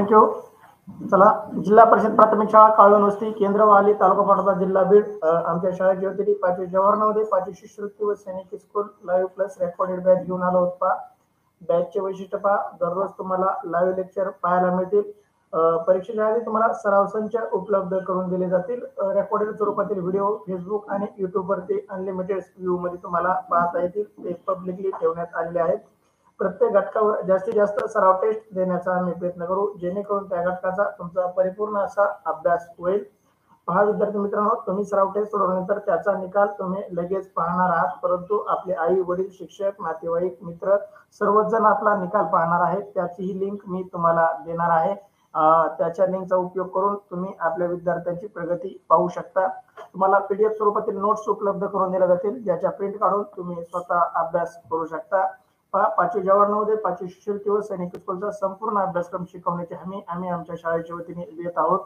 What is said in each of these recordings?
Thank you. चला, जिल्हा परिषद प्राथमिक शाळा काळवण वस्ती, केंद्र वाली, तालुका पाटोदा, जिल्हा बीड. आमच्या शाळेची होती 5वी जवाहर नवोदय, 5वी शिष्यवृत्ती व सैनिक school live plus recorded batch घेऊन आलो होता. बॅचचे वैशिष्ट्य पहा, दररोज तुम्हाला लाईव्ह लेक्चर पाहायला मिळतील. परीक्षेच्या आधी तुम्हाला सराव संच उपलब्ध करून दिले जातील. रेकॉर्डेड स्वरूपातील व्हिडिओ फेसबुक आणि युट्यूबवरती अनलिमिटेड व्ह्यू मध्ये तुम्हाला पाहता येतील. ते पब्लिकली ठेवण्यात आलेले आहेत. प्रत्येक घटकावर जास्तीत जास्त सराव टेस्ट देण्याचा आम्ही प्रयत्न करू, जेणेकरून त्या घटकाचा तुमचा परिपूर्ण असा अभ्यास होईल. पहा विद्यार्थी मित्रांनो, तुम्ही सराव टेस्ट सोडवल्यानंतर त्याचा निकाल तुम्ही लगेच पाहणार आहात, परंतु आपले आई वडील, शिक्षक, नातेवाईक, मित्र सर्वच जण आपला निकाल पाहणार आहेत. त्याची लिंक मी तुम्हाला देणार आहे. त्याच्या लिंकचा उपयोग करून तुम्ही आपल्या विद्यार्थ्यांची प्रगती पाहू शकता. तुम्हाला पीडीएफ स्वरूपातील नोट्स उपलब्ध करून दिल्या जातील, ज्याच्या प्रिंट काढून तुम्ही स्वतः अभ्यास करू शकता. 5वी जवाहर नवोदय, 5वी शिष्यवृत्ती व सैनिक स्कूलचा संपूर्ण अभ्यासक्रम शिकवण्याची हमी आम्ही आमच्या शाळेच्या वतीने देत आहोत.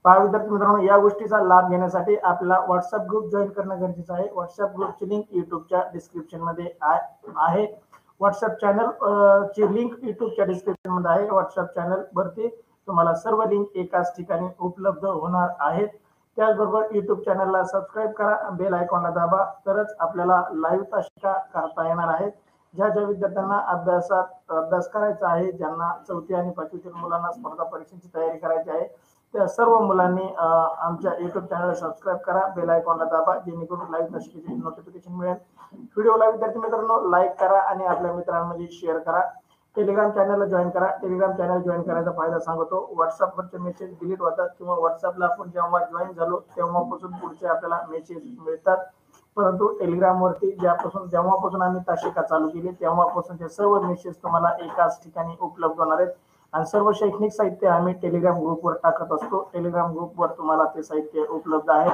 विद्यार्थी मित्रांनो, या गोष्टीचा लाभ घेण्यासाठी आपला व्हॉट्सअप ग्रुप जॉईन करणं गरजेचं आहे. व्हॉट्सअप ग्रुपची लिंक युट्यूबच्या डिस्क्रिप्शन मध्ये आहे. व्हॉट्सअप चॅनल ची लिंक युट्यूबच्या डिस्क्रिप्शन मध्ये आहे. व्हॉट्सअप चॅनल वरती तुम्हाला सर्व लिंक एकाच ठिकाणी उपलब्ध होणार आहेत. त्याचबरोबर युट्यूब चॅनलला सबस्क्राईब करा, बेल आयकॉनला दाबा, तरच आपल्याला लाईव्ह तासिका करता येणार आहेत. ज्या विद्यार्थ्यांना अभ्यास करायचा आहे, ज्यांना 4थी आणि 5वीतील मुलांना स्पर्धा परीक्षेची तयारी करायची आहे, त्या सर्व मुलांनी आमच्या युट्यूब चॅनलला सबस्क्राईब करा, बेल आयकॉनला दाबा, जेणेकरून लाईव्ह तासिकेचे नोटिफिकेशन मिळेल. व्हिडिओला विद्यार्थी मित्रांनो लाईक करा आणि आपल्या मित्रांमध्ये शेअर करा. टेलिग्राम चॅनलला जॉईन करा. टेलिग्राम चॅनल जॉईन करायचा फायदा सांगतो. व्हॉट्सअपवरचे मेसेज डिलीट होतात किंवा व्हॉट्सअपला आपण जेव्हा जॉईन झालो तेव्हापासून पुढचे आपल्याला मेसेज मिळतात, परंतु टेलिग्रामवरती जेव्हापासून आम्ही तासिका चालू केली तेव्हापासूनचे सर्व मेसेज तुम्हाला एकाच ठिकाणी उपलब्ध होणार आहेत. आणि सर्व शैक्षणिक साहित्य आम्ही टेलिग्राम ग्रुपवर टाकत असतो. टेलिग्राम ग्रुपवर तुम्हाला ते साहित्य उपलब्ध आहे.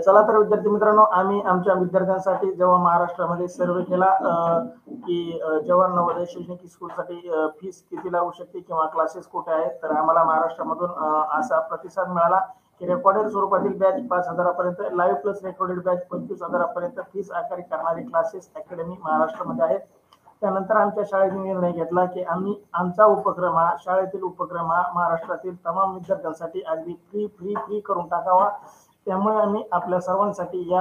चला तर विद्यार्थी मित्रांनो, आम्ही आमच्या विद्यार्थ्यांसाठी जेव्हा महाराष्ट्रामध्ये सर्वे केला की जवाहर नवोदय शैक्षणिक स्कूलसाठी फीस किती लागू शकते किंवा क्लासेस कुठे आहेत, तर आम्हाला महाराष्ट्रामधून असा प्रतिसाद मिळाला की रेकॉर्डेड स्वरूपातील बॅच 5,000 पर्यंत, लाईव्ह प्लस रेकॉर्डेड बॅच 25,000 पर्यंत फीस आकारणी करणारी क्लासेस अकॅडमी महाराष्ट्रामध्ये आहेत. त्यानंतर आमच्या शाळेने निर्णय घेतला की आम्ही आमचा उपक्रम हा, शाळेतील उपक्रम हा महाराष्ट्रातील तमाम विद्यार्थ्यांसाठी अगदी फ्री करून टाकावा. त्यामुळे आम्ही आपल्या सर्वांसाठी या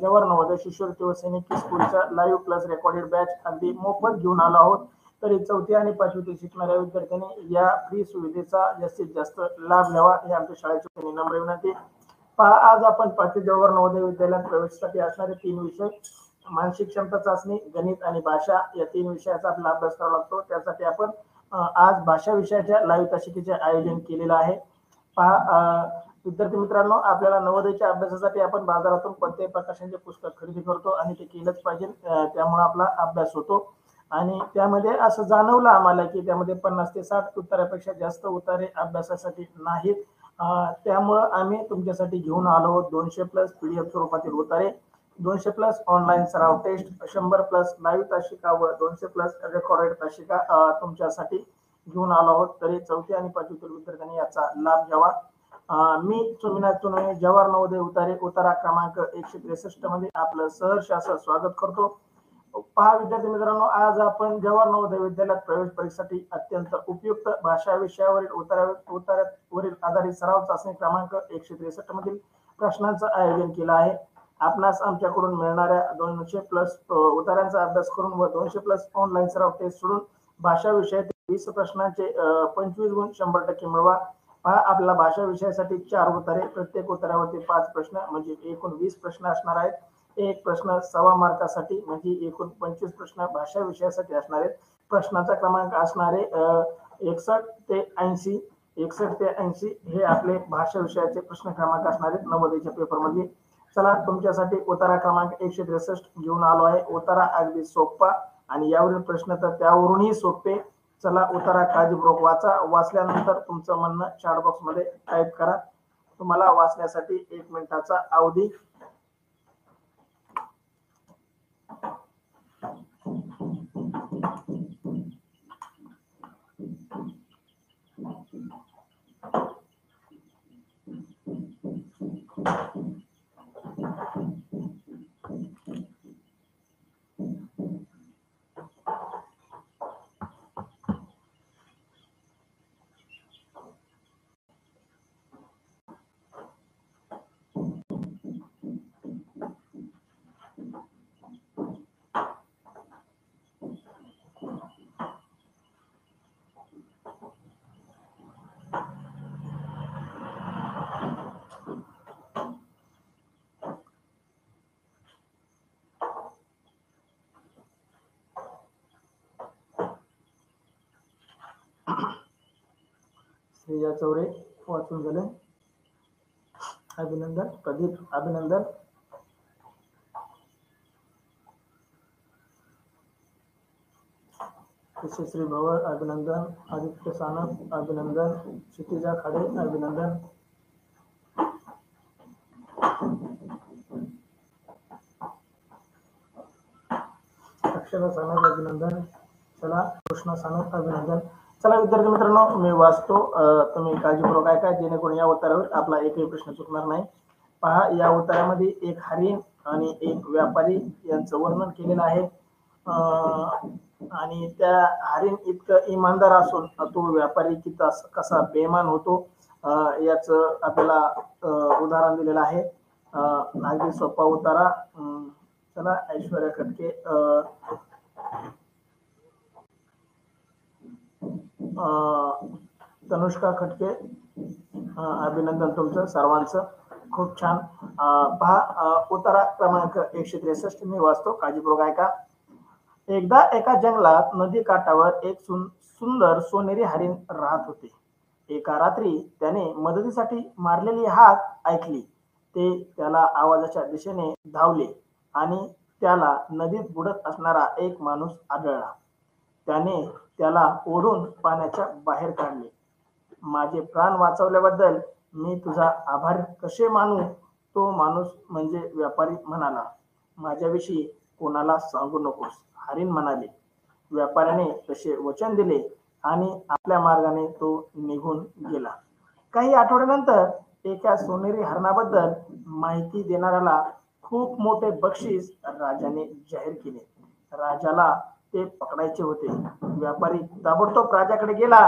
जवाहर नवोदय शिष्यवृत्ती व सैनिक स्कूलच्या लाईव्ह प्लस रेकॉर्डेड बॅच अगदी मोफत घेऊन आलो आहोत. तरी 4थी आणि 5वीतील शिकणाऱ्या विद्यार्थ्यांनी या फ्री सुविधेचा जास्तीत जास्त लाभ घ्यावा, हे आमच्या शाळेची नम्र विनंती. पहा, आज आपण 5वी जवाहर नवोदय विद्यालयात प्रवेशासाठी असणारे 3 विषय, मानसिक क्षमता चाचणी, गणित आणि भाषा, या 3 विषयाचा आपला अभ्यास करावा लागतो. त्यासाठी आपण आज भाषा विषयाच्या लाईव्ह तासिकेचे आयोजन केलेलं आहे. पहा विद्यार्थी मित्रांनो, आपल्याला नवोदयच्या अभ्यासासाठी आपण बाजारातून कोणत्याही प्रकाशनचे पुस्तक खरेदी करतो आणि ते केलंच पाहिजे. त्यामुळे आपला अभ्यास होतो. आणि त्यामध्ये असं जाणवलं आम्हाला की त्यामध्ये 50 ते 60 उत्तरापेक्षा जास्त उत्तरे अभ्यासासाठी नाहीत. त्यामुळं आम्ही तुमच्यासाठी घेऊन आलो 200+ पीडीएफ स्वरूपातील उत्तरे, 200+ ऑनलाईन सराव टेस्ट, 100+ लाईव्ह तासिका व 200+ रेकॉर्डेड तासिका तुमच्यासाठी घेऊन आलो आहोत. तरी 4थी आणि 5वीतील विद्यार्थ्यांनी याचा लाभ घ्यावा. मी सोमनाथ चुनवे, जवाहर नवोदय उतारा क्रमांक 163 मध्ये आपलं सहर्ष असं स्वागत करतो. पहा विद्यार्थी मित्रांनो, आज आपण जवाहर नवोदय विद्यालयात प्रवेश परीक्षेसाठी अत्यंत उपयुक्त भाषा विषयावरील उतार्यावरील आधारित सराव चाचणी क्रमांक 163 मधील प्रश्नांचं आयोजन केलं आहे. आपणास आमच्याकडून मिळणाऱ्या 200+ उतार्यांचा अभ्यास करून व 200+ ऑनलाईन सराव टेस्ट सोडून भाषा विषयातील 20 प्रश्नांचे 25 गुण 100% मिळवा. पहा, आपला भाषा विषयासाठी 4 उत्तरे, प्रत्येक उत्तरावरती 5 प्रश्न, म्हणजे एकूण 20 प्रश्न असणार आहेत. एक प्रश्न 1.25 मार्कासाठी, म्हणजे एकूण 25 प्रश्न भाषा विषयासाठी असणार आहेत. प्रश्नाचा क्रमांक असणारे 61 ते 80. 61 ते 80 हे आपले भाषा विषयाचे प्रश्न क्रमांक असणार आहेत नवोदयच्या पेपरमध्ये. चला, तुमच्यासाठी उतारा क्रमांक 163 घेऊन आलो आहे. उतारा अगदी सोपा आणि यावरील प्रश्न तर त्यावरूनही सोपे. चला, उतारा काळजीपूर्वक वाचा. वाचल्यानंतर तुमचं म्हणणं चॅट बॉक्स मध्ये टाईप करा. तुम्हाला वाचण्यासाठी 1 मिनिटाचा अवधी. श्रेया चौरे वाचून झाले, अभिनंदन. प्रदीप अभिनंदन. यशस्वी भवर अभिनंदन. आदित्य सानप अभिनंदन. क्षितिजा खाडे अभिनंदन. अक्षरा सानप अभिनंदन. चला कृष्णा सानप अभिनंदन. चला विद्यार्थी मित्रांनो, मी वाचतो, तुम्ही काळजीपूर्वक ऐका जेणेकरून या उत्तरावर आपला एकही प्रश्न चुकणार नाही. पहा, या उत्तरामध्ये एक हरिण आणि एक व्यापारी यांचं वर्णन केलेलं आहे. आणि त्या हरिण इतकं इमानदार असून तो व्यापारी किती कसा बेईमान होतो याचं आपल्याला उदाहरण दिलेलं आहे. अगदी सोपा उतारा. चला ऐश्वर्या खटके, तनुष्का खटके अभिनंदन तुमचं सर्वांचं, खूप छान. पहा उतारा क्रमांक 163 मी वाचतो, काळजीपूर्वक ऐका. एकदा एका जंगलात नदी काठावर एक सुंदर सोनेरी हरिण राहत होते. एका रात्री त्याने मदतीसाठी मारलेली हाक ऐकली. ते त्याला आवाजाच्या दिशेने धावले आणि त्याला नदीत बुडत असणारा एक माणूस आढळला. त्याने त्याला ओढून पाण्याच्या बाहेर काढले. माझे प्राण वाचवल्याबद्दल मी तुझा आभार कसे मानू, तो माणूस म्हणजे व्यापारी म्हणाला. माझ्याविषयी कोणाला सांगू नकोस, हरिण म्हणाले. व्यापाऱ्याने तसे वचन दिले आणि आपल्या मार्गाने तो निघून गेला. काही आठवड्यानंतर एका सोनेरी हरणाबद्दल माहिती देणाऱ्याला खूप मोठे बक्षीस राजाने जाहीर केले. राजाला ते पकडायचे होते. व्यापारी ताबडतोब राजाकडे गेला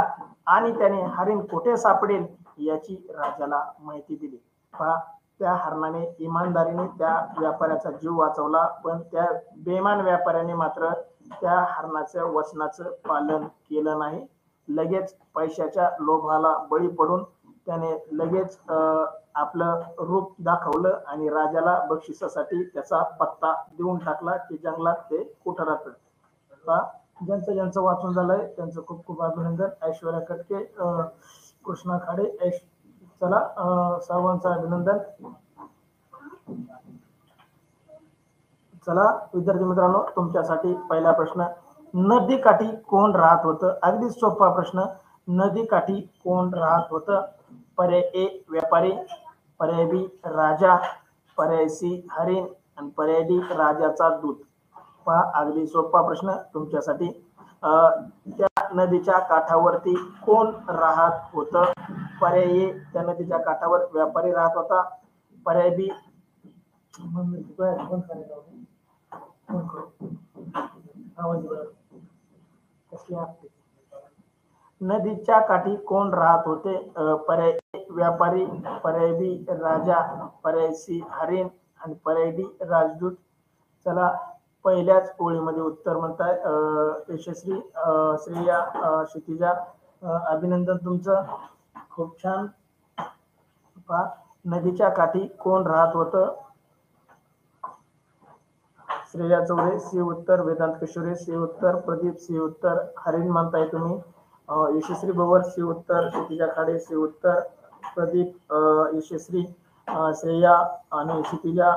आणि त्याने हरिण कुठे सापडेल याची राजाला माहिती दिली. त्या हरणाने इमानदारीने त्या व्यापाऱ्याचा जीव वाचवला, पण त्या बेईमान व्यापाऱ्याने मात्र त्या हरणाच्या वचनाचं पालन केलं नाही. लगेच पैशाच्या लोभाला बळी पडून त्याने लगेच आपलं रूप दाखवलं आणि राजाला बक्षिसासाठी त्याचा पत्ता देऊन टाकला की जंगलात ते कुठं राहतं. ज्यांचं ज्यांचं वाचून झालंय त्यांचं खूप खूप अभिनंदन. ऐश्वर्या खटके, कृष्णा खाडे, चला सर्वांचं अभिनंदन. चला विद्यार्थी मित्रांनो, तुमच्यासाठी पहिला प्रश्न. नदी काठी कोण राहत होतं? अगदी सोपा प्रश्न. नदी काठी कोण राहत होतं? पर्याय ए व्यापारी, पर्याय बी राजा, पर्याय सी हरिण आणि पर्याय डी राजाचा दूत. पहा, अगदी सोपा प्रश्न तुमच्यासाठी. त्या नदीच्या काठावरती कोण राहत होतं? पर्याय ए त्या नदीच्या काठावर व्यापारी राहत होता. पर्याय बी नदीच्या काठी कोण राहत होते? पर्याय ए व्यापारी, पर्याय बी राजा, पर्याय सी हरिण आणि पर्याय डी राजदूत. चला पहिल्याच ओळीमध्ये उत्तर म्हणताय यशस्वी, श्रेया, क्षितिजा अभिनंदन तुमचं, खूप छान. नदीच्या काठी कोण राहत होतं? श्रेया चौरे सी उत्तर, वेदांत किशोरे सी उत्तर, प्रदीप सी उत्तर, हरिण म्हणताय तुम्ही. यशस्वी भवर सी उत्तर, क्षितिजा खाडे सी उत्तर, प्रदीप, यशस्वी, श्रेया आणि क्षितिजा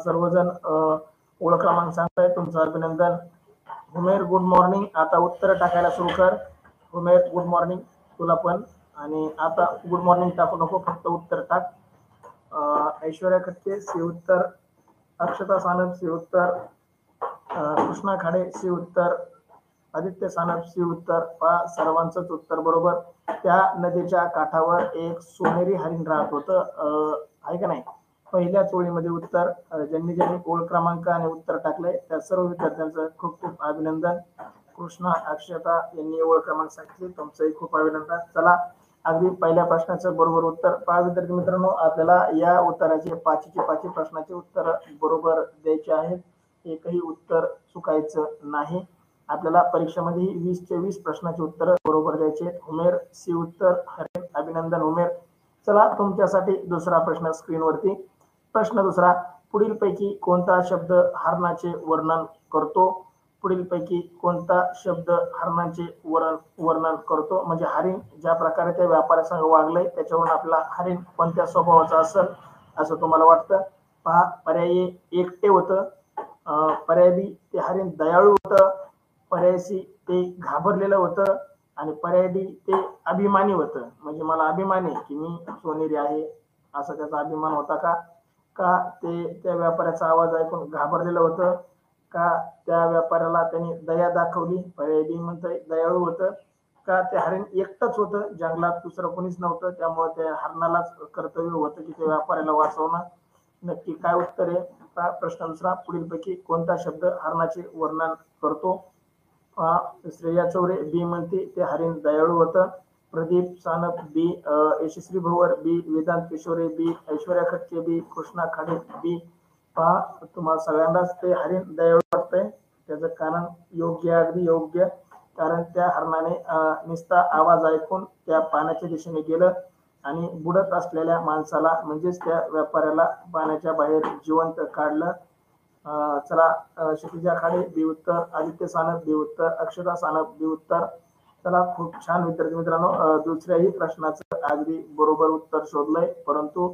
सर्वजण ओळख क्रमांक सांगताय, तुमचं अभिनंदन. उमेर गुड मॉर्निंग. आता उत्तर टाकायला सुरू कर. उमेर गुड मॉर्निंग तुला पण. आणि आता गुड मॉर्निंग टाकू नको, फक्त उत्तर टाक. ऐश्वर्या खटके सी उत्तर, अक्षता सानप सी उत्तर, कृष्णा खाडे सी उत्तर, आदित्य सानप सी उत्तर. सर्वांचंच उत्तर बरोबर. त्या नदीच्या काठावर एक सोनेरी हरिण राहत होतं, आहे का नाही? पहिल्या चोळीमध्ये उत्तर. ज्यांनी ज्यांनी ओळ क्रमांक आणि उत्तर टाकले त्या सर्व विद्यार्थ्यांचं खूप खूप अभिनंदन. कृष्णा, अक्षता यांनी ओळ क्रमांक सांगितले, तुमचंही खूप अभिनंदन. चला अगदी पहिल्या प्रश्नाचं बरोबर उत्तर. पहा विद्यार्थी मित्रांनो, आपल्याला या उत्तराचे पाचीचे प्रश्नाचे उत्तर बरोबर द्यायचे आहेत. एकही उत्तर चुकायचं नाही. आपल्याला परीक्षेमध्ये 20चे 20 प्रश्नाचे उत्तर बरोबर द्यायचे. उमेर सी उत्तर, हरिण अभिनंदन उमेर. चला तुमच्यासाठी दुसरा प्रश्न स्क्रीनवरती. प्रश्न दुसरा. पुढीलपैकी कोणता शब्द हरणाचे वर्णन करतो? पुढीलपैकी कोणता शब्द हरणाचे वर्णन करतो? म्हणजे हरिण ज्या प्रकारे त्या व्यापाऱ्यासंग वागलंय त्याच्यावरून आपला हरिण कोणत्या स्वभावाचा असेल असं तुम्हाला वाटतं? पहा, पर्याय एकटे होतं, पर्याय बी ते हरिण दयाळू होतं, पर्याय सी ते घाबरलेलं होतं आणि पर्याय डी ते अभिमानी होतं. म्हणजे मला अभिमान आहे की मी सोनेरी आहे असा त्याचा अभिमान होता का? का ते त्या व्यापाऱ्याचा आवाज ऐकून घाबरलेलं होतं? का त्या व्यापाऱ्याला त्यांनी दया दाखवली? पर्याय बी म्हणतोय दयाळू होतं. का ते हरिण एकटंच होतं, जंगलात दुसरं कोणीच नव्हतं, त्यामुळे त्या हरणालाच कर्तव्य होतं की त्या व्यापाऱ्याला वाचवणं? नक्की काय उत्तर आहे? प्रश्न दुसरा, पुढीलपैकी कोणता शब्द हरणाचे वर्णन करतो? श्रेया चौरे बी म्हणते ते हरिण दयाळू होतं, प्रदीप सानप बी, यशस्वी भोवर बी, वेदांत किशोरे बी, ऐश्वर्या खटके बी, कृष्णा खाडे बी. पहा, तुम्हाला सगळ्यांनाच ते हरिण दयाळू वाटतंय. त्याचं कारण योग्य, अगदी योग्य. कारण त्या हरणाने नुसता आवाज ऐकून त्या पाण्याच्या दिशेने गेलं आणि बुडत असलेल्या माणसाला म्हणजेच त्या व्यापाऱ्याला पाण्याच्या बाहेर जिवंत काढलं. चला, क्षितिजा खाडे बी उत्तर, आदित्य सानप बी उत्तर, अक्षता सानप बी उत्तर. चला, खूप छान विद्यार्थी मित्रांनो, दुसऱ्याही प्रश्नाचं अगदी बरोबर उत्तर शोधलंय. परंतु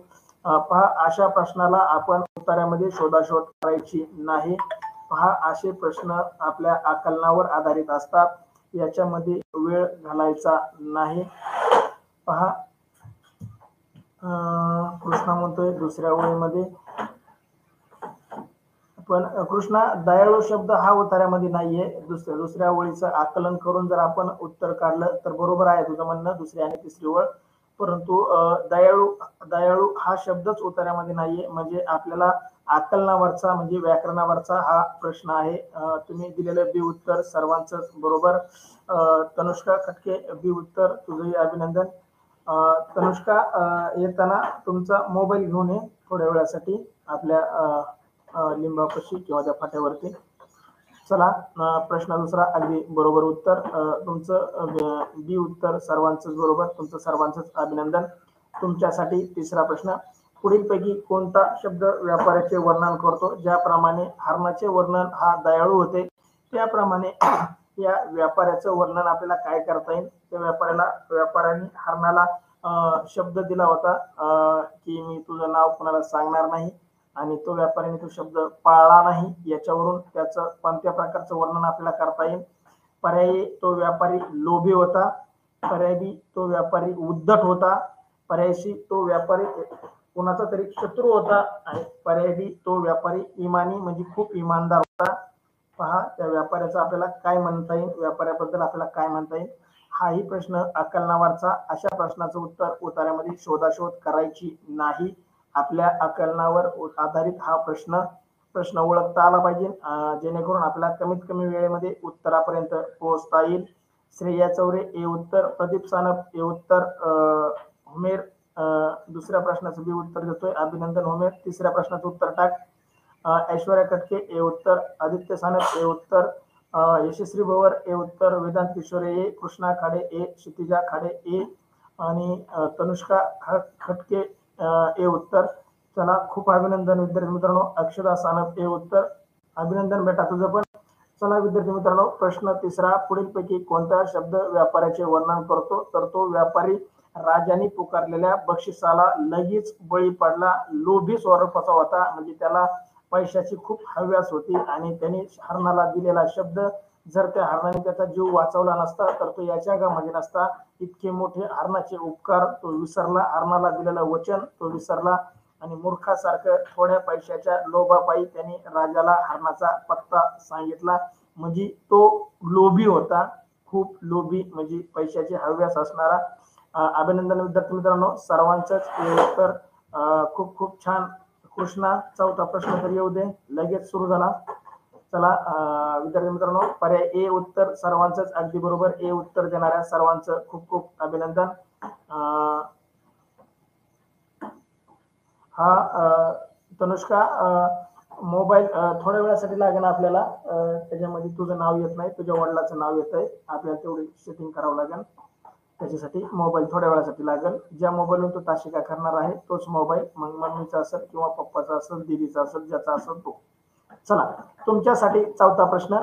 पहा, अशा प्रश्नाला आपण उत्तरामध्ये शोधाशोध करायची नाही. पहा, असे प्रश्न आपल्या आकलनावर आधारित असतात, याच्यामध्ये वेळ घालायचा नाही. पहा, कृष्णा म्हणतोय दुसऱ्या ओळीमध्ये, पण कृष्णा दयाळू शब्द हा उतार्यामध्ये नाहीये. दुसऱ्या ओळीचं आकलन करून जर आपण उत्तर काढलं तर बरोबर आहे तुझं म्हणणं, दुसरी आणि तिसरी ओळ. परंतु दयाळू दयाळू हा शब्दच उतार्यामध्ये नाहीये. म्हणजे आपल्याला आकलनावरचा म्हणजे व्याकरणावरचा हा प्रश्न आहे. तुम्ही दिलेलं बी उत्तर सर्वांचंच बरोबर. तनुष्का खटके बी उत्तर, तुझंही अभिनंदन. तनुष्का, येताना तुमचा मोबाईल घेऊन ये थोड्या वेळासाठी आपल्या लिंबापाशी किंवा त्या फाट्यावरती. चला, प्रश्न दुसरा अगदी बरोबर उत्तर. तुमचं बी उत्तर सर्वांचंच बरोबर, तुमचं सर्वांचंच अभिनंदन. तुमच्यासाठी तिसरा प्रश्न, पुढीलपैकी कोणता शब्द व्यापाऱ्याचे वर्णन करतो? ज्याप्रमाणे हरणाचे वर्णन हा दयाळू होते, त्याप्रमाणे या व्यापाऱ्याचं वर्णन आपल्याला काय करता येईल? त्या व्यापाऱ्याने हरणाला शब्द दिला होता की मी तुझं नाव कोणाला सांगणार नाही, आणि तो व्यापाऱ्याने तो शब्द पाळला नाही. याच्यावरून त्याचं कोणत्या प्रकारचं वर्णन आपल्याला करता येईल? पर्यायी तो व्यापारी लोभी होता, पर्याय बी तो व्यापारी उद्धट होता, पर्याय सी तो व्यापारी कोणाचा तरी शत्रू होता, आणि पर्याय बी तो व्यापारी इमानी म्हणजे खूप इमानदार होता. पहा, त्या व्यापाऱ्याचं आपल्याला काय म्हणता येईल? व्यापाऱ्याबद्दल आपल्याला काय म्हणता येईल? हाही प्रश्न आकलनावरचा. अशा प्रश्नाचं उत्तर उतार्यामध्ये शोधाशोध करायची नाही. आपल्या आकलनावर आधारित हा प्रश्न ओळखता आला पाहिजे, जेणेकरून आपल्याला कमीत कमी वेळेमध्ये उत्तरापर्यंत पोहोचता येईल. श्रेया चौरे ए उत्तर, प्रदीप सानप ए उत्तर, हुमेर दुसऱ्या प्रश्नाचं बी उत्तर देतोय, अभिनंदन हुमेर. तिसऱ्या प्रश्नाचं उत्तर टाक. ऐश्वर्या कटके ए उत्तर, आदित्य सानप ए उत्तर, यशस्वी भवर ए उत्तर, वेदांत किशोरे ए, कृष्णा खाडे ए, क्षितिजा खाडे ए आणि तनुष्का खटके ए उत्तर. चला, खूप अभिनंदन विद्यार्थी मित्रांनो. अक्षता सानप ए उत्तर, अभिनंदन बेटा तुझं पण. चला विद्यार्थी मित्रांनो, प्रश्न तिसरा, पुढीलपैकी कोणता शब्द व्यापाऱ्याचे वर्णन करतो? तर तो व्यापारी राजाने पुकारलेल्या बक्षिसाला लगेच बळी पडला. लोभी स्वरूपाचा होता, म्हणजे त्याला पैशाची खूप हव्यास होती, आणि त्यांनी हरणाला दिलेला शब्द जर त्या हरणाने त्याचा जीव वाचवला नसता तर तो याच्या गामध्ये नसता. इतके मोठे हरणाचे उपकार तो विसरला, हरणाला दिलेलं वचन तो विसरला, आणि मूर्खासारखं थोड्या पैशाच्या लोभापायी त्यांनी राजाला हरणाचा पत्ता सांगितला. म्हणजे तो लोभी होता, खूप लोभी, म्हणजे पैशाची हव्यास असणारा. अभिनंदन विद्यार्थी मित्रांनो, सर्वांचंच उत्तर खूप खूप छान. कृष्णा, चौथा प्रश्न तर येऊ दे, लगेच सुरू झाला. चला विद्यार्थी मित्रांनो, पर्याय ए उत्तर सर्वांचंच अगदी बरोबर. ए उत्तर देणाऱ्या सर्वांचं खूप खूप अभिनंदन. हा तनुष्का, मोबाईल थोड्या वेळासाठी लागेल आपल्याला. त्याच्यामध्ये तुझं नाव येत नाही, तुझ्या वडिलाचं नाव येत आहे, आपल्याला तेवढी सेटिंग करावं लागेल. त्याच्यासाठी मोबाईल थोड्या वेळासाठी लागेल. ज्या मोबाईलवरून तो तासिका करणार आहे तोच मोबाईल, मग मम्मीचा असेल किंवा पप्पाचा असेल, दीदीचा असेल, ज्याचा असेल तो. चला तुमच्यासाठी चौथा प्रश्न.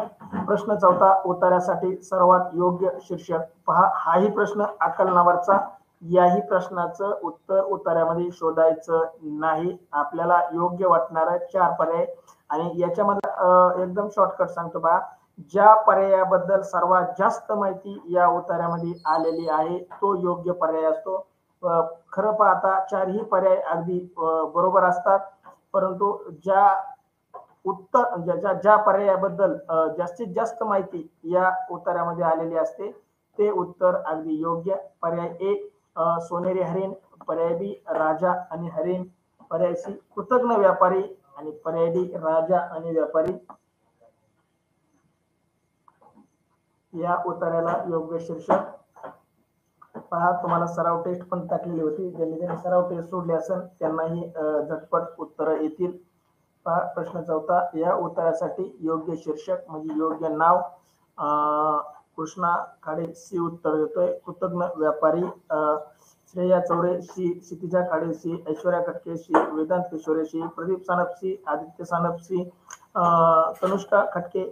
प्रश्न चौथा उत्तरासाठी सर्वात योग्य शीर्षक पहा. हाही प्रश्न आकलनावरचा. याही प्रश्नाचं उत्तर उत्तरामध्ये शोधायचं नाही. आपल्याला योग्य वाटणारा 4 पर्याय आणि याच्यामध्ये एकदम शॉर्टकट सांगतो पहा. ज्या पर्यायाबद्दल सर्वात जास्त माहिती या उत्तरामध्ये आलेली आहे तो योग्य पर्याय असतो. खरं पाहता 4ही पर्याय अगदी बरोबर असतात, परंतु ज्या ज्या पर्यायाबद्दल जास्तीत जास्त माहिती या उत्तरामध्ये आलेली असते ते उत्तर अगदी योग्य. पर्याय ए सोनेरी हरिण, पर्याय बी राजा आणि हरिण, पर्याय सी कृतज्ञ व्यापारी आणि पर्याय डी राजा आणि व्यापारी. या उत्तराला योग्य शीर्षक पहा. तुम्हाला सराव टेस्ट पण टाकलेली होती. ज्यांनी सराव टेस्ट सोडली असेल त्यांनाही झटपट उत्तर येतील. पहा प्रश्न चौथा. या उत्तरासाठी योग्य शीर्षक म्हणजे योग्य नाव कृष्णा खाडे सी उत्तर देतोय. कृतज्ञ व्यापारी Shreya Chaure C, Kshitija Khade C, Aishwarya Katke C, Vedant Kishore C, Pradeep Sanap C, Aditya Sanap C, Tanushka Khatke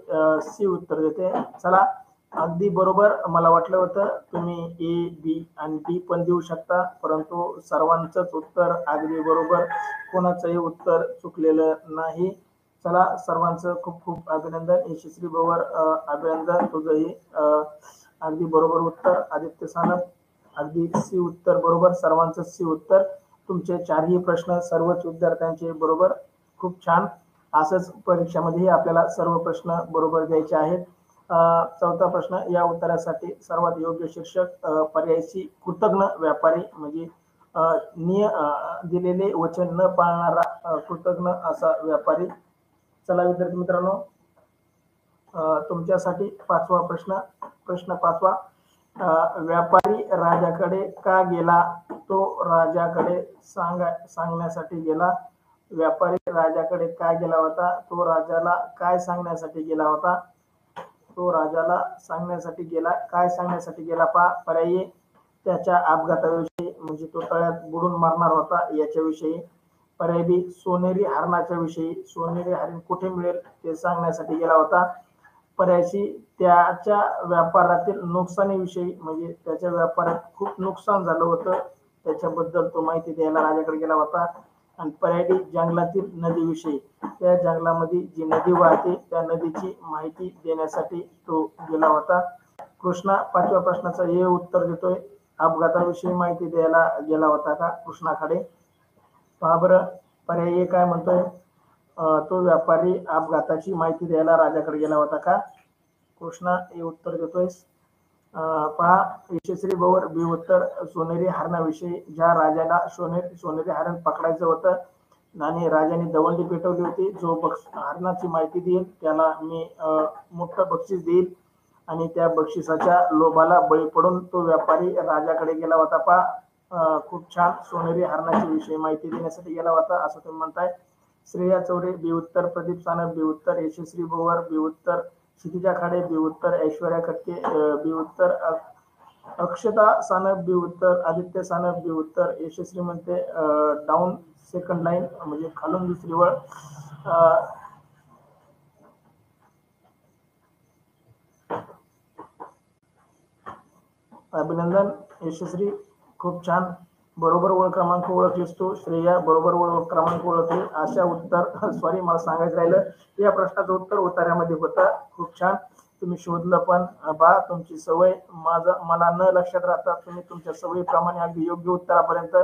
C उत्तर देते. चला अगदी बरोबर. मला वाटलं होतं तुम्ही ए बी आणि डी पण देऊ शकता, परंतु सर्वांचंच उत्तर अगदी बरोबर, कोणाचंही उत्तर चुकलेलं नाही. चला सर्वांचं खूप खूप अभिनंदन. यशस्वी बरोबर अभिनंदन. तुझंही अगदी बरोबर उत्तर. आदित्य सानप अगदी सी उत्तर बरोबर. सर्वांचं सी उत्तर. तुमचे 4ही प्रश्न सर्वच विद्यार्थ्यांचे बरोबर. खूप छान. असंच परीक्षेमध्येही आपल्याला सर्व प्रश्न बरोबर द्यायचे आहेत. चौथा प्रश्न. या उत्तरासाठी सर्वात योग्य शीर्षक पर्याय सी कृतज्ञ व्यापारी म्हणजे दिलेले वचन न पाळणारा कृतज्ञ असा व्यापारी. चला विद्यार्थी मित्रांनो तुमच्यासाठी 5वा प्रश्न. प्रश्न 5वा. व्यापारी राजाकडे का गेला? तो राजाकडे सांगण्यासाठी गेला. व्यापारी राजाकडे काय गेला होता? तो राजाला काय सांगण्यासाठी गेला होता? तो राजाला सांगण्यासाठी गेला. काय सांगण्यासाठी गेला पहा. पर्याय त्याच्या अपघाताविषयी म्हणजे तो तळ्यात बुडून मारणार होता याच्याविषयी. पर्याय बी सोनेरी हरणाच्या विषयी, सोनेरी हरिण कुठे मिळेल ते सांगण्यासाठी गेला होता. पर्याय सी त्याच्या व्यापारातील नुकसानीविषयी म्हणजे त्याच्या व्यापारात खूप नुकसान झालं होतं त्याच्याबद्दल तो माहिती द्यायला राजाकडे गेला होता. आणि पर्याय डी जंगलातील नदीविषयी, त्या जंगलामध्ये जी नदी वाहते त्या नदीची माहिती देण्यासाठी तो गेला होता. कृष्णा 5व्या प्रश्नाचं हे उत्तर देतोय. अपघाताविषयी माहिती द्यायला गेला होता का कृष्णाकडे? पहा बरं पर्याय काय म्हणतोय. तो व्यापारी अपघाताची माहिती द्यायला राजाकडे गेला होता का? कृष्णा हे उत्तर देतोय. पहा यशस्वी बरोबर बी उत्तर. सोनेरी हरणाविषयी ज्या राजाला सोनेरी हरण पकडायचं होतं आणि राजाने दवंडी पेटवली होती, जो हरणाची माहिती देईल त्याला मी मोठं बक्षीस देईल आणि त्या बक्षिसाच्या लोभाला बळी पडून तो व्यापारी राजाकडे गेला होता. पहा खूप छान. सोनेरी हरणाची विषयी माहिती देण्यासाठी गेला होता असं तुम्ही म्हणताय. श्रेया चौरे बी उत्तर. प्रदीप सानप बी उत्तर. यशस्वी बोवर बी उत्तर. क्षितिजा खाडे बी उत्तर. ऐश्वर्या कटके बी उत्तर. अक्षता सानप बी उत्तर. आदित्य सानप बी उत्तर. यशस्वी म्हणते डाऊन सेकंड लाईन म्हणजे खालून दुसरी वळ. अभिनंदन यशस्वी, खूप छान. बरोबर ओळख क्रमांक ओळखलीस तू. श्रेया बरोबर ओळख क्रमांक ओळखली. अशा उत्तर सॉरी मला सांगायचं राहिलं, या प्रश्नाचं उत्तर उत्तरामध्ये होतं. खूप छान तुम्ही शोधलं पण. बा तुमची सवय मला न लक्षात राहता तुम्ही तुमच्या सवयीप्रमाणे अगदी योग्य उत्तरापर्यंत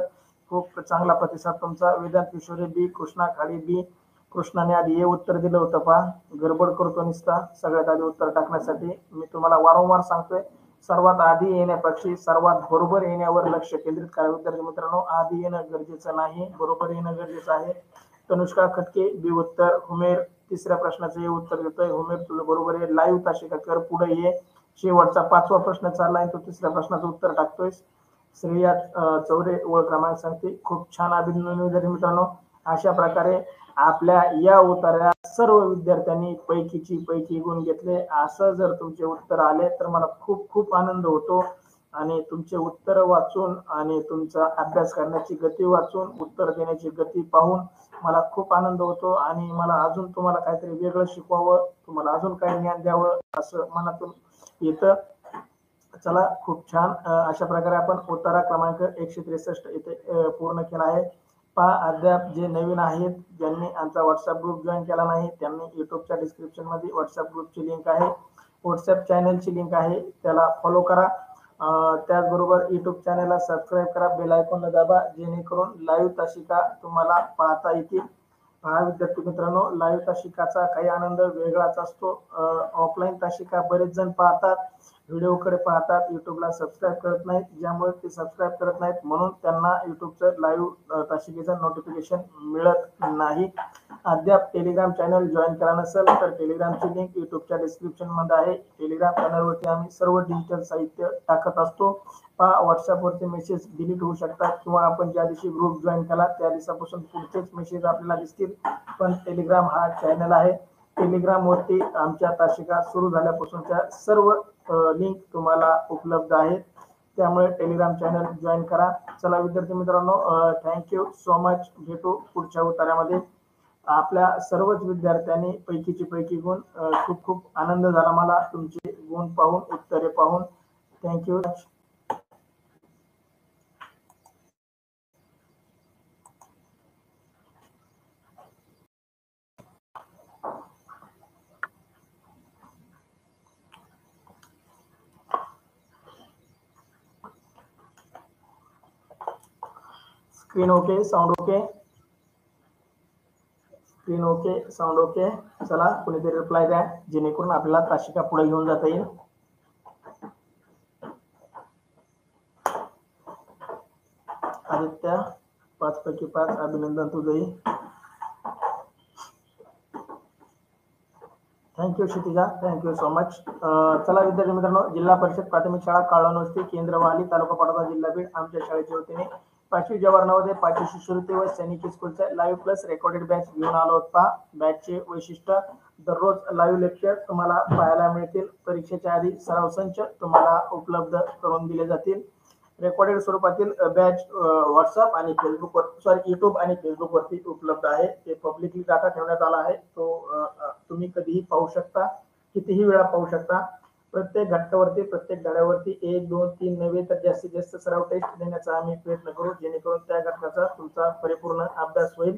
खूप चांगला प्रतिसाद तुमचा. वेदांत किशोरे बी, कृष्णा खाडी बी. कृष्णाने आधी हे उत्तर दिलं होतं पहा. गडबड करतो निसता सगळ्यात आधी उत्तर टाकण्यासाठी. मी तुम्हाला वारंवार सांगतोय सर्वात आधी येण्यापेक्षा सर्वात बरोबर येण्यावर लक्ष केंद्रित करा विद्यार्थी मित्रांनो. आधी येणं गरजेचं नाही, बरोबर येणं गरजेचं आहे. तनुष्का खटके बी उत्तर. हुमेर 3ऱ्या प्रश्नाचं हे उत्तर देतोय. हुमेर तुझं बरोबर आहे. लाईव्ह ताशिका कर पुढे ये. शेवटचा 5वा प्रश्न चाललाय तो 3ऱ्या प्रश्नाचं उत्तर टाकतोय. श्रेया चौरे ओळख क्रमांक सांगते. खूप छान अभिनंदन विद्यार्थी मित्रांनो. अशा प्रकारे आपल्या या उत्तरात सर्व विद्यार्थ्यांनी पैकी गुण घेतले. असं जर तुमचे उत्तर आले तर मला खूप खूप आनंद होतो आणि तुमचे उत्तर वाचून आणि तुमचा अभ्यास करण्याची गती वाचून, उत्तर देण्याची गती पाहून मला खूप आनंद होतो आणि मला अजून तुम्हाला काहीतरी वेगळं शिकवावं, तुम्हाला अजून काही ज्ञान द्यावं असं मनातून येतं. चला खूप छान. अशा प्रकारे आपण उतारा क्रमांक 163 इथे पूर्ण केला आहे. पहा, अद्याप जे नवीन आहेत ज्यांनी आमचा व्हॉट्सअप ग्रुप जॉईन केला नाही त्यांनी युट्यूबच्या डिस्क्रिप्शन मध्ये व्हॉट्सअप ग्रुपची लिंक आहे, व्हॉट्सअप चॅनलची लिंक आहे, त्याला फॉलो करा. त्याचबरोबर युट्यूब चॅनलला सबस्क्राईब करा, बेल आयकॉनला दाबा जेणेकरून लाईव्ह तासिका तुम्हाला पाहता येतील. हा विद्यार्थी मित्रांनो, लाईव्ह तासिकाचा काही आनंद वेगळाच असतो. ऑफलाईन तासिका बरेच जण पाहतात, व्हिडिओकडे पाहतात, युट्यूबला सबस्क्राईब करत नाहीत. ज्यामुळे ते सबस्क्राईब करत नाहीत म्हणून त्यांना युट्यूबचं लाईव्ह तासिकेचं नोटिफिकेशन मिळत नाही. अद्याप टेलिग्राम चॅनल जॉईन केला नसेल तर टेलिग्रामची लिंक युट्यूबच्या डिस्क्रिप्शन मध्ये आहे. टेलिग्राम चॅनलवरती आम्ही सर्व डिजिटल साहित्य टाकत असतो. व्हॉट्सअपवरचे मेसेज डिलीट होऊ शकतात किंवा आपण ज्या दिवशी ग्रुप जॉईन केला त्या दिवसापासून पुढचेच मेसेज आपल्याला दिसतील. पण टेलिग्राम हा चॅनल आहे. टेलिग्राम वरती आमच्या तासिका सुरू झाल्यापासूनच्या सर्व लिंक तुम्हाला उपलब्ध आहेत. त्यामुळे टेलिग्राम चॅनल जॉईन करा. चला विद्यार्थी मित्रांनो, थँक्यू सो मच. भेटू पुढच्या उतार्यामध्ये. आपल्या सर्वच विद्यार्थ्यांनी पैकीचे पैकी गुण, खूप खूप आनंद झाला मला तुमचे गुण पाहून, उत्तरे पाहून. Thank you. Screen okay, sound okay, screen okay, sound okay. चला कोणीतरी रिप्लाय द्या जेणेकरून आपल्याला तासिका पुढे घेऊन जाता येईल. आदित्य 5 पैकी 5 अभिनंदन तुझंही. Thank you Kshitija, thank you so much. चला विद्यार्थी मित्रांनो, जिल्हा परिषद प्राथमिक शाळा काळवण वस्ती केंद्र वाली तालुका पाटोदा जिल्हा बीड आमच्या शाळेच्या वतीने 5वी जवाहर नवोदय 5वी शिष्यवृत्ती व सैनिकी स्कूलचा लाईव्ह प्लस रेकॉर्डेड बॅच घेऊन आलो होता. बॅचचे वैशिष्ट्य, दररोज लाईव्ह लेक्चर तुम्हाला पाहायला मिळतील. परीक्षेच्या आधी सराव संच तुम्हाला उपलब्ध करून दिले जातील. रेकॉर्डेड स्वरूपातील बॅच व्हॉट्सअप आणि फेसबुकवर, युट्यूब आणि फेसबुकवरती उपलब्ध आहे. ते पब्लिकली डाटा ठेवण्यात आला आहे. तो तुम्ही कधीही पाहू शकता, कितीही वेळा पाहू शकता. प्रत्येक घटकावरती, प्रत्येक धड्यावरती 1, 2, 3 नव्हे तर जास्तीत जास्त सराव टेस्ट देण्याचा आम्ही प्रयत्न करू जेणेकरून त्या घटकाचा तुमचा परिपूर्ण अभ्यास होईल.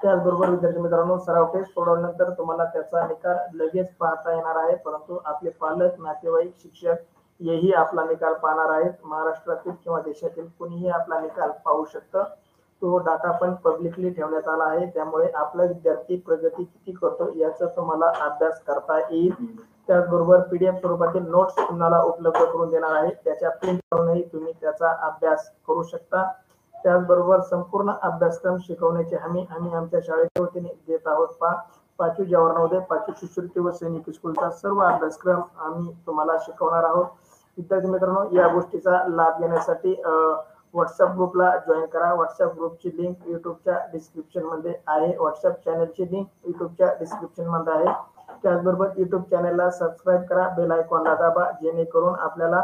त्याचबरोबर विद्यार्थी मित्रांनो, सराव टेस्ट सोडवल्यानंतर तुम्हाला त्याचा निकाल लगेच पाहता येणार आहे, परंतु आपले पालक, नातेवाईक, शिक्षक हेही आपला निकाल पाहणार आहेत. महाराष्ट्रातील किंवा देशातील कोणीही आपला निकाल पाहू शकतं. तो डाटा पण पब्लिकली ठेवण्यात आला आहे. त्यामुळे आपला विद्यार्थी प्रगती किती करतो याचा तुम्हाला अभ्यास करता येईल. त्याचबरोबर पीडीएफ स्वरूपातील नोट्स तुम्हाला उपलब्ध करून देणार आहे. त्याच्या प्रिंट करूनही तुम्ही त्याचा अभ्यास करू शकता. त्याचबरोबर संपूर्ण अभ्यासक्रम शिकवण्याची हमी आम्ही आमच्या शाळेच्या वतीने देत आहोत. 5वी जवाहर नवोदय 5वी शिष्यवृत्ती व सैनिक स्कूलचा सर्व अभ्यासक्रम आम्ही तुम्हाला शिकवणार आहोत. विद्यार्थी मित्रांनो, या गोष्टीचा लाभ घेण्यासाठी व्हॉट्सअप ग्रुपला जॉईन करा. व्हॉट्सअप ग्रुपची लिंक युट्यूबच्या डिस्क्रिप्शन मध्ये आहे. व्हॉट्सअप चॅनलची लिंक युट्यूबच्या डिस्क्रिप्शन मध्ये आहे. त्याचबरोबर युट्यूब चॅनलला सबस्क्राईब करा, बेल आयकॉनला दाबा जेणेकरून आपल्याला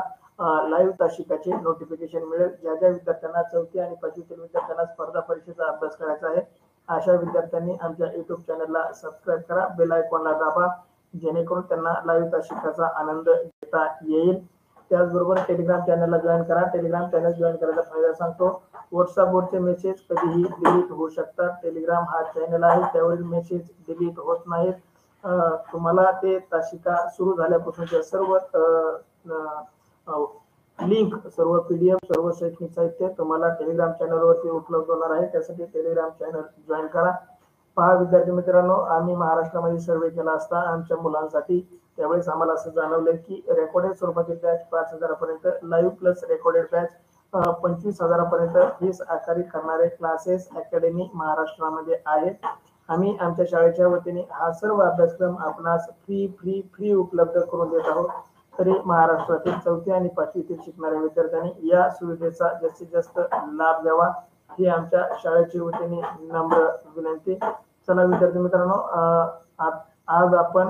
लाईव्ह तासिकाचे नोटिफिकेशन मिळेल. ज्या ज्या विद्यार्थ्यांना 4थी आणि 5वीतील विद्यार्थ्यांना स्पर्धा परीक्षेचा अभ्यास करायचा आहे अशा विद्यार्थ्यांनी आमच्या युट्यूब चॅनलला सबस्क्राईब करा, बेल आयकॉनला दाबा जेणेकरून त्यांना लाईव्ह तासिकाचा आनंद घेता येईल. त्याचबरोबर टेलिग्राम चॅनलला जॉईन करा. टेलिग्राम चॅनल जॉईन करायचा फायदा सांगतो. व्हॉट्सअपवरचे मेसेज कधीही डिलीट होऊ शकतात. टेलिग्राम हा चॅनल आहे, त्यावरील मेसेज डिलीट होत नाहीत. तुम्हाला ते तासिका सुरू झाल्यापासूनच्या सर्व लिंक, सर्व पीडीएफ, सर्व शैक्षणिक साहित्य तुम्हाला टेलिग्राम चॅनलवरती उपलब्ध होणार आहे. त्यासाठी टेलिग्राम चॅनल जॉईन करा. पहा विद्यार्थी मित्रांनो, आम्ही महाराष्ट्रामध्ये सर्वे केला असता आमच्या मुलांसाठी. त्यावेळेस आम्हाला असं जाणवलं की रेकॉर्डेड स्वरूपातील बॅच 5,000 पर्यंत, लाईव्ह प्लस रेकॉर्डेड बॅच 25,000 पर्यंत फीस आकारणी करणारे क्लासेस अकॅडमी महाराष्ट्रामध्ये आहेत. आम्ही आमच्या शाळेच्या वतीने हा सर्व अभ्यासक्रम आपणास फ्री उपलब्ध करून देत आहोत. तरी महाराष्ट्रातील 4थी आणि 5वीतील शिकणाऱ्या विद्यार्थ्यांनी या सुविधेचा जास्तीत जास्त लाभ घ्यावा ही आमच्या शाळेच्या वतीने नम्र विनंती. चला विद्यार्थी मित्रांनो, आज आपण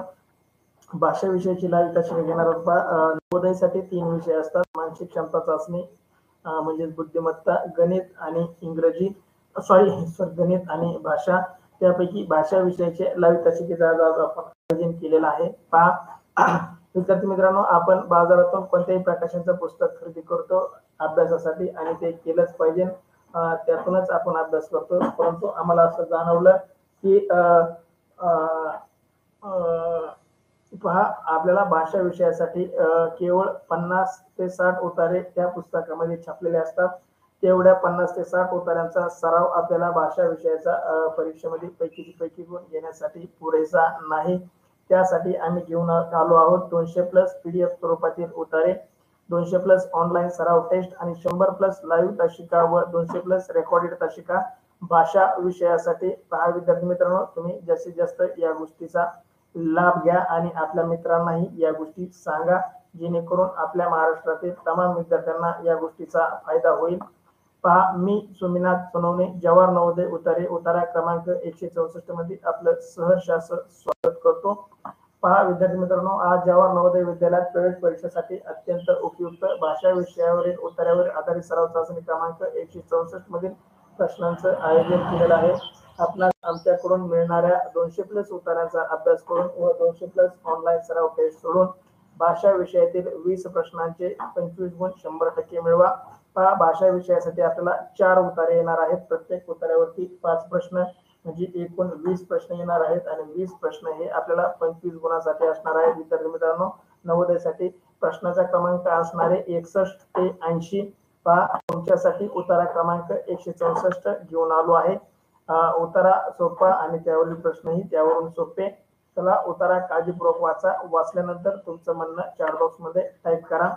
भाषा विषयाची लाईव्ह तासिका घेणार आहोत. नवोदयसाठी 3 विषय असतात: मानसिक क्षमता चाचणी म्हणजेच बुद्धिमत्ता, गणित आणि इंग्रजी. सॉरी गणित आणि भाषा, त्यापैकी भाषा विषयाचे लाईव्ह तासिकेचा आज आपण आयोजन केलेलं आहे. पहा विद्यार्थी मित्रांनो, आपण बाजारातून कोणत्याही प्रकाशनचं पुस्तक खरेदी करतो अभ्यासासाठी आणि ते केलंच पाहिजे. त्यातूनच आपण अभ्यास करतो. परंतु आम्हाला असं जाणवलं की पहा आपल्याला भाषा विषयासाठी केवळ 50 ते 60 उतारे त्या पुस्तकामध्ये छापलेले असतात. तेवढ्या 50 ते 60 उतार्यांचा सराव आपल्याला भाषा विषयाचा परीक्षेमध्ये पैकी गुण घेण्यासाठी पुरेसा नाही. त्यासाठी आम्ही घेऊन आलो आहोत 200+ PDF स्वरूपातील उतारे, 200+ ऑनलाईन सराव टेस्ट आणि 100+ लाईव्ह तासिका व 200+ रेकॉर्डेड तासिका भाषा विषयासाठी. पहा विद्यार्थी मित्रांनो, तुम्ही जास्तीत जास्त या गोष्टीचा लाभ घ्या आणि आपल्या मित्रांनाही या गोष्टी सांगा, जेणेकरून आपल्या महाराष्ट्रातील तमाम विद्यार्थ्यांना या गोष्टीचा फायदा होईल. पहा मी सोमनाथ सोनवणे, जवाहर नवोदय उतारे, उतारा क्रमांक 164 मध्ये आपलं सहर्ष स्वागत करतो. पहा विद्यार्थी मित्रांनो, आज जवाहर नवोदय विद्यालयात प्रवेश परीक्षेसाठी अत्यंत उपयुक्त भाषा विषयावरील उतार्यावर आधारित सराव चाचणी क्रमांक 164 मधील प्रश्नांचं आयोजन केलेलं आहे. आपणास आमच्याकडून मिळणाऱ्या 200+ उतारांचा अभ्यास करून व 200+ ऑनलाईन सराव टेस्ट सोडून भाषा विषयातील 20 प्रश्नांचे 25 गुण 100% मिळवा. पहा भाषा विषयासाठी आपल्याला 4 उतारे येणार आहेत. प्रत्येक उतार्यावरती 5 प्रश्न म्हणजे एकूण 20 प्रश्न येणार आहेत आणि 20 प्रश्न हे आपल्याला 25 गुणासाठी असणार आहे. विद्यार्थी मित्रांनो, नवोदयसाठी प्रश्नाचा क्रमांक असणारे 61 ते 80. पहा तुमच्यासाठी उतारा क्रमांक 164 घेऊन आलो आहे. उतारा सोपा आणि त्यावरील प्रश्नही त्यावरून सोपे. चला उतारा काळजीपूर्वक वाचा. वाचल्यानंतर तुमचं म्हणणं चॅट बॉक्स मध्ये टाईप करा.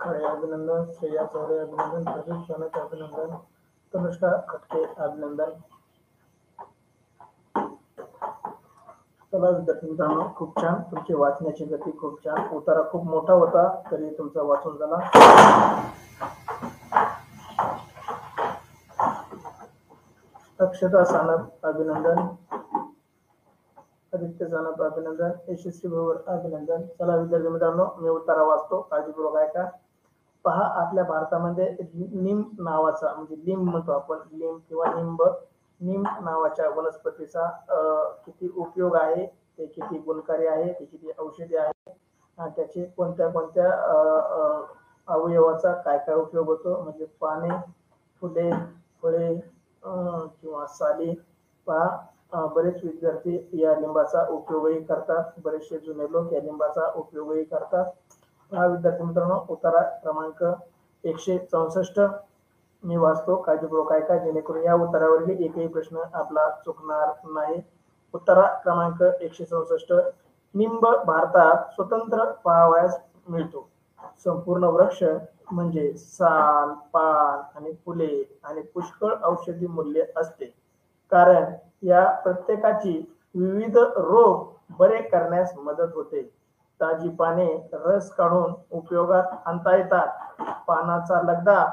खळे अभिनंदन, श्रेया चौरे अभिनंदन, प्रदीप सोनक अभिनंदन, तनुष्का खटके अभिनंदन. चला विद्यार्थी मित्रांनो, खूप छान. तुमची वाचण्याची गती खूप छान. उतारा खूप मोठा होता तरी तुमचा वाचून झाला. अक्षता सानप अभिनंदन, आदित्य सानप अभिनंदन, यशस्वी भवर अभिनंदन. चला विद्यार्थी मित्रांनो, मी उतारा वाचतो, काळजीपूर्वक ऐका. पहा आपल्या भारतामध्ये निंब नावाचा म्हणजे लिंब म्हणतो आपण, लिंब किंवा निंब नावाच्या वनस्पतीचा किती उपयोग आहे, ते किती गुणकारी आहे, ते किती औषधी आहे, त्याचे कोणत्या कोणत्या अवयवाचा काय काय उपयोग होतो, म्हणजे पाने, फुले, फळे किंवा साली. पहा बरेच विद्यार्थी या लिंबाचा उपयोगही करतात. बरेचसे जुने लोक या लिंबाचा उपयोगही करतात. पहा विद्यार्थी मित्रांनो, उतारा क्रमांक 164 मी वाचतो, काळजीपूर्वक ऐका, जेणेकरून या उतारावरही एकही प्रश्न आपला चुकणार नाही. उतारा क्रमांक 164, निंब भारतात स्वतंत्र पाहावयास मिळतो. संपूर्ण वृक्ष म्हणजे साल, पान आणि फुले आणि पुष्कळ औषधी मूल्य असते, कारण या प्रत्येकाची विविध रोग बरे करण्यास मदत होते. ताजी पाने रस काढून उपयोगात आणता येतात. पानाचा लगदा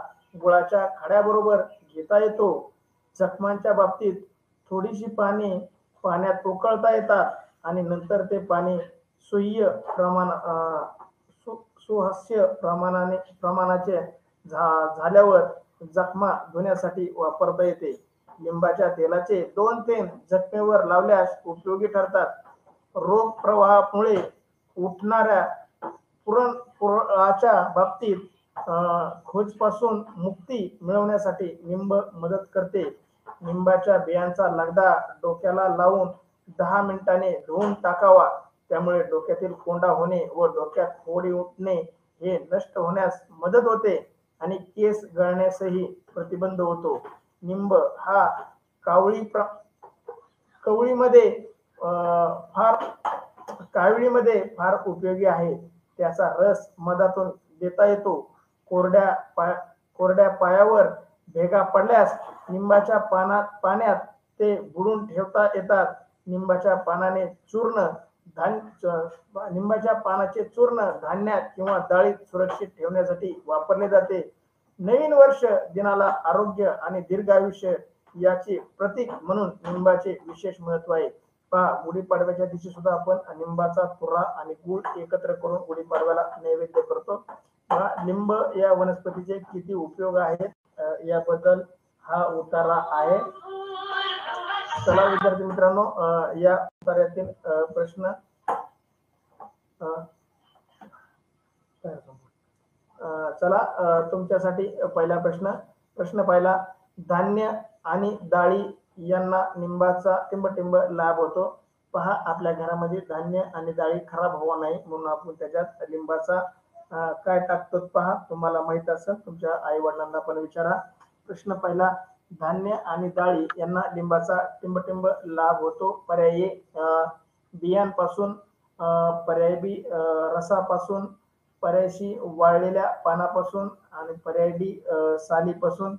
गुळाच्या खड्याबरोबर घेता येतो. जखमांच्या बाबतीत थोडीशी पाने पाण्यात उकळता येतात आणि नंतर ते पाणी सुहास्य प्रमाणाचे झाल्यावर जखमा धुण्यासाठी वापरता येते. लिंबाच्या तेलाचे 2 थेंब जखमेवर लावल्यास उपयोगी ठरतात. रोग प्रवाहामुळे उठणाऱ्या पुरळाच्या बाबतीत खोजपासून मुक्ती मिळवण्यासाठी लिंब मदत करते. लिंबाच्या बियांचा लगदा डोक्याला लावून 10 मिनिटांनी धुवून टाकावा. त्यामुळे डोक्यातील कोंडा होणे व डोक्यात फोडी उठणे हे नष्ट होण्यास मदत होते आणि केस गळण्यासही प्रतिबंध होतो. लिंब हा कवळीमध्ये फार उपयोगी आहे. त्याचा रस मधातून देता येतो. कोरड्या पायावर भेगा पडल्यास लिंबाच्या पाण्यात ते बुडून ठेवता येतात. लिंबाच्या पानाचे चूर्ण धान्यात किंवा डाळीत सुरक्षित ठेवण्यासाठी वापरले जाते. नवीन वर्ष दिनाला आरोग्य आणि दीर्घायुष्य याचे प्रतीक म्हणून लिंबाचे विशेष महत्व आहे. पहा, गुढीपाडव्याच्या दिवशी सुद्धा आपण लिंबाचा तुरा आणि गुळ एकत्र करून गुढीपाडव्याला नैवेद्य करतो. लिंब या वनस्पतीचे किती उपयोग आहेत याबद्दल हा उतारा आहे. चला विद्यार्थी मित्रांनो, या उतार्यातील प्रश्न चला तुमच्यासाठी पहिला प्रश्न पहिला. धान्य आणि डाळी यांना लिंबाचा टिंब लाभ होतो. पहा, आपल्या घरामध्ये धान्य आणि डाळी खराब होऊ नये म्हणून आपण त्याच्यात लिंबाचा काय टाकतो पहा. तुम्हाला माहित असेल, तुमच्या आई वडिलांना पण विचारा. प्रश्न पहिला, धान्य आणि डाळी यांना लिंबाचा टिंब लाभ होतो. पर्यायी बियांपासून, पर्याय बी रसापासून, पर्याय सी वाळलेल्या पानापासून आणि पर्याय डी सालीपासून.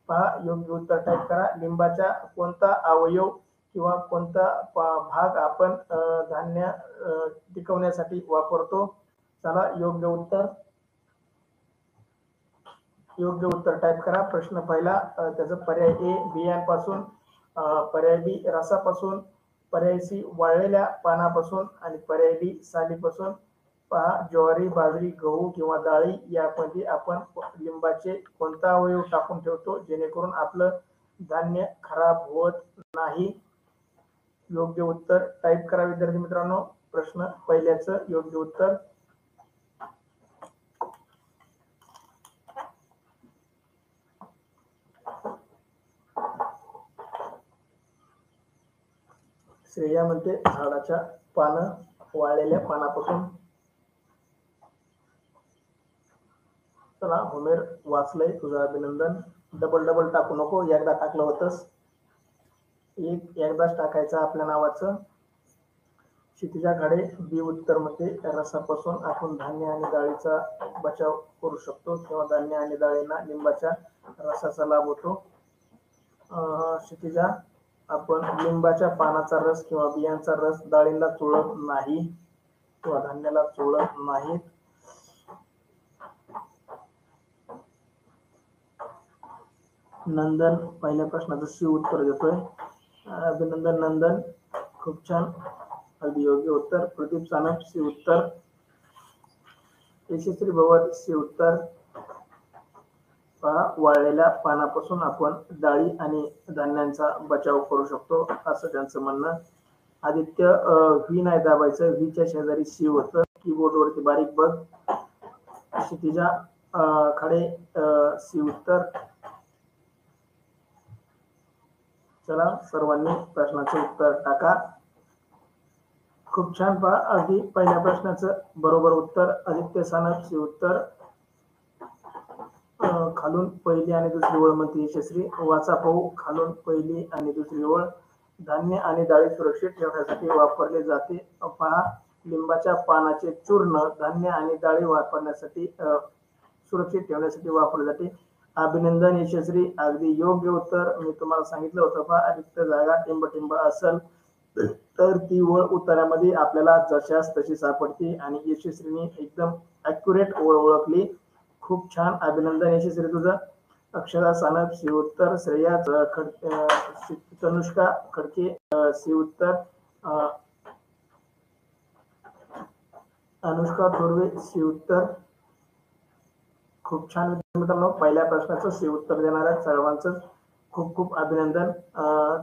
पहा, योग्य उत्तर टाईप करा. लिंबाचा कोणता अवयव किंवा कोणता भाग आपण धान्य टिकवण्यासाठी वापरतो? चला योग्य उत्तर टाईप करा. प्रश्न पहिला, त्याचं पर्याय ए बियांपासून, पर्याय बी रसापासून, पर्याय सी वाळलेल्या पानापासून आणि पर्याय डी सालीपासून. पहा, ज्वारी, बाजरी, गहू किंवा डाळी यामध्ये आपण लिंबाचे कोणता अवयव टाकून ठेवतो जेणेकरून आपलं धान्य खराब होत नाही? योग्य उत्तर टाईप करा विद्यार्थी मित्रांनो. प्रश्न पहिल्याचं योग्य उत्तर. श्रेया म्हणते झाडाच्या पानं वाळलेल्या पानापासून. चला, होमेर वाचलंय, तुझं अभिनंदन. डबल टाकू नको, एकदा टाकलं होतंस, एकदाच टाकायचं आपल्या नावाचं. क्षितिजा घाडे बी उत्तर मध्ये रसापासून आपण धान्य आणि डाळीचा बचाव करू शकतो किंवा धान्य आणि डाळींना लिंबाच्या रसाचा लाभ होतो. क्षितिजा, आपण लिंबाच्या पानाचा रस किंवा बियांचा रस डाळींना चोळत नाही किंवा धान्याला चोळत नाहीत. नंदन पहिल्या प्रश्नाचं सी उत्तर देतोय. अभिनंदन नंदन, खूप छान, अगदी योग्य उत्तर. प्रदीप सानप सी उत्तर. यशस्वी भवत सी उत्तर. पहा, वाळलेल्या पानापासून आपण डाळी आणि धान्यांचा बचाव करू शकतो असं त्यांचं म्हणणं. आदित्य, व्ही नाही दाबायचं, व्हीच्या शेजारी सी होतं, कीबोर्ड वरती बारीक बघ. क्षितिजा खडे सी उत्तर. चला, सर्वांनी प्रश्नाचे उत्तर टाका. खूप छान. पहा, अगदी पहिल्या प्रश्नाचं बरोबर उत्तर आदित्य सानप सी उत्तर. खालून पहिली आणि दुसरी ओळ म्हणते यशस्वी. वाचा पाहू, खालून पहिली आणि दुसरी ओळ. धान्य आणि डाळी सुरक्षित ठेवण्यासाठी वापरले जाते. पहा, लिंबाच्या पानाचे चूर्ण धान्य आणि डाळी वापरण्यासाठी सुरक्षित ठेवण्यासाठी वापरले जाते. अभिनंदन यशस्वी. अगदी योग्य उत्तर. मी तुम्हाला सांगितलं होतं पहा, रिक्त जागा टिंब असेल तर ती ओळ उत्तरामध्ये आपल्याला जशास तशी सापडते आणि यशस्वीने एकदम ॲक्युरेट ओळ ओळखली. खूप छान. अभिनंदन यशस्वी तुझं. अक्षरा सानप सी उत्तर. श्रेया तनुष्का खडके सी उत्तर. अनुष्का थोरवे सी उत्तर. खूप छान मित्रांनो, पहिल्या प्रश्नाचं सी उत्तर देणार आहेत सर्वांचं खूप खूप अभिनंदन.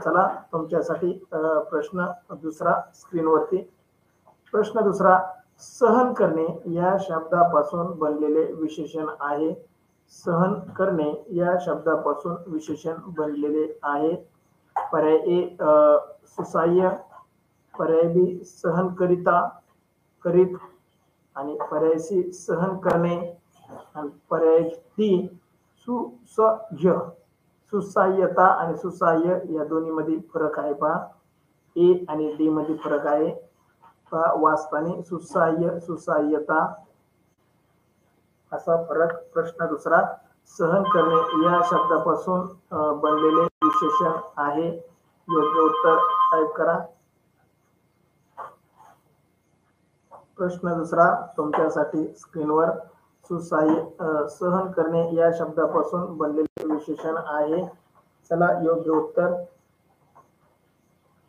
चला तुमच्यासाठी प्रश्न दुसरा स्क्रीनवरती. प्रश्न दुसरा, सहन करणे या शब्दापासून बनलेले विशेषण आहे. सहन करणे या शब्दापासून विशेषण बनलेले आहे. पर्याय ए सुसह्य, पर्याय बी सहन करिता करीत आणि पर्याय सी सहन करणे आणि पर्याय डी सुसह्य. सुसह्यता आणि सुसह्य या दोन्ही मध्ये फरक आहे पहा. ए आणि डी मध्ये फरक आहे पहा. वाचताना सुसह्य सुसह्यता असा फरक. प्रश्न दुसरा, सहन करणे या शब्दापासून बनलेले विशेषण आहे. योग्य उत्तर टाईप करा. प्रश्न दुसरा तुमच्यासाठी स्क्रीनवर. सुसह्य सहन करणे या शब्दापासून बनलेले विशेषण आहे. चला योग्य उत्तर.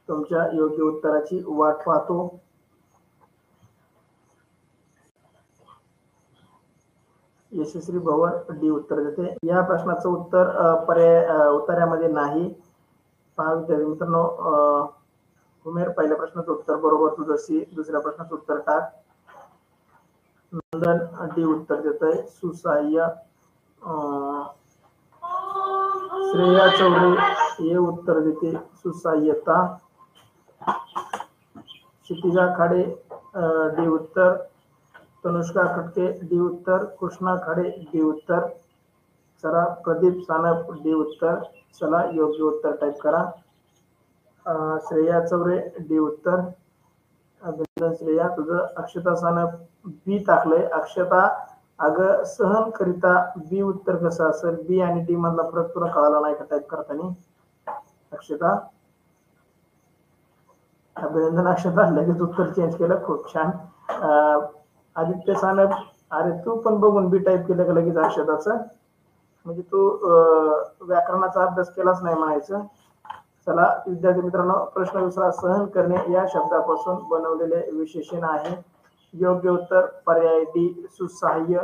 तुमच्या योग्य उत्तराची वाट पाहतो. यशस्वी भवन डी उत्तर देते. या प्रश्नाचं उत्तर पर्याय उत्तरामध्ये नाही पहा. विद्यार्थी मित्रांनो, उमेर पहिल्या प्रश्नाचं उत्तर बरोबर तुझं सी. दुसऱ्या प्रश्नाचं उत्तर टाक. नंदन डी उत्तर देत आहे सुसह्य. श्रेया चौरे हे उत्तर देते सुसह्यता. क्षितिजा खाडे डी उत्तर. तनुष्का खटके डी उत्तर. कृष्णा खाडे डी उत्तर. चला प्रदीप सानप डी उत्तर. चला योग्य उत्तर टाईप करा. श्रेया चौरे डी उत्तर. अभिनंदन श्रेया तुझं. अक्षता सानप बी टाकलंय. अक्षता अगं सहन करिता बी उत्तर कसं असेल? बी आणि डी मधला फरक तुला कळाला नाही का टाईप करताना अक्षता? अभिनंदन अक्षता, लगेच उत्तर चेंज केलं. खूप छान. आदित्य सानप, अरे तू पण बघून बी टाईप केलं का लगेच अक्षताचं? म्हणजे तू व्याकरणाचा अभ्यास केलाच नाही म्हणायचं. चला विद्यार्थी मित्रांनो, प्रश्न दुसरा, सहन करणे या शब्दापासून बनवलेले विशेषण आहे. योग्य उत्तर पर्याय डी सुसह्य.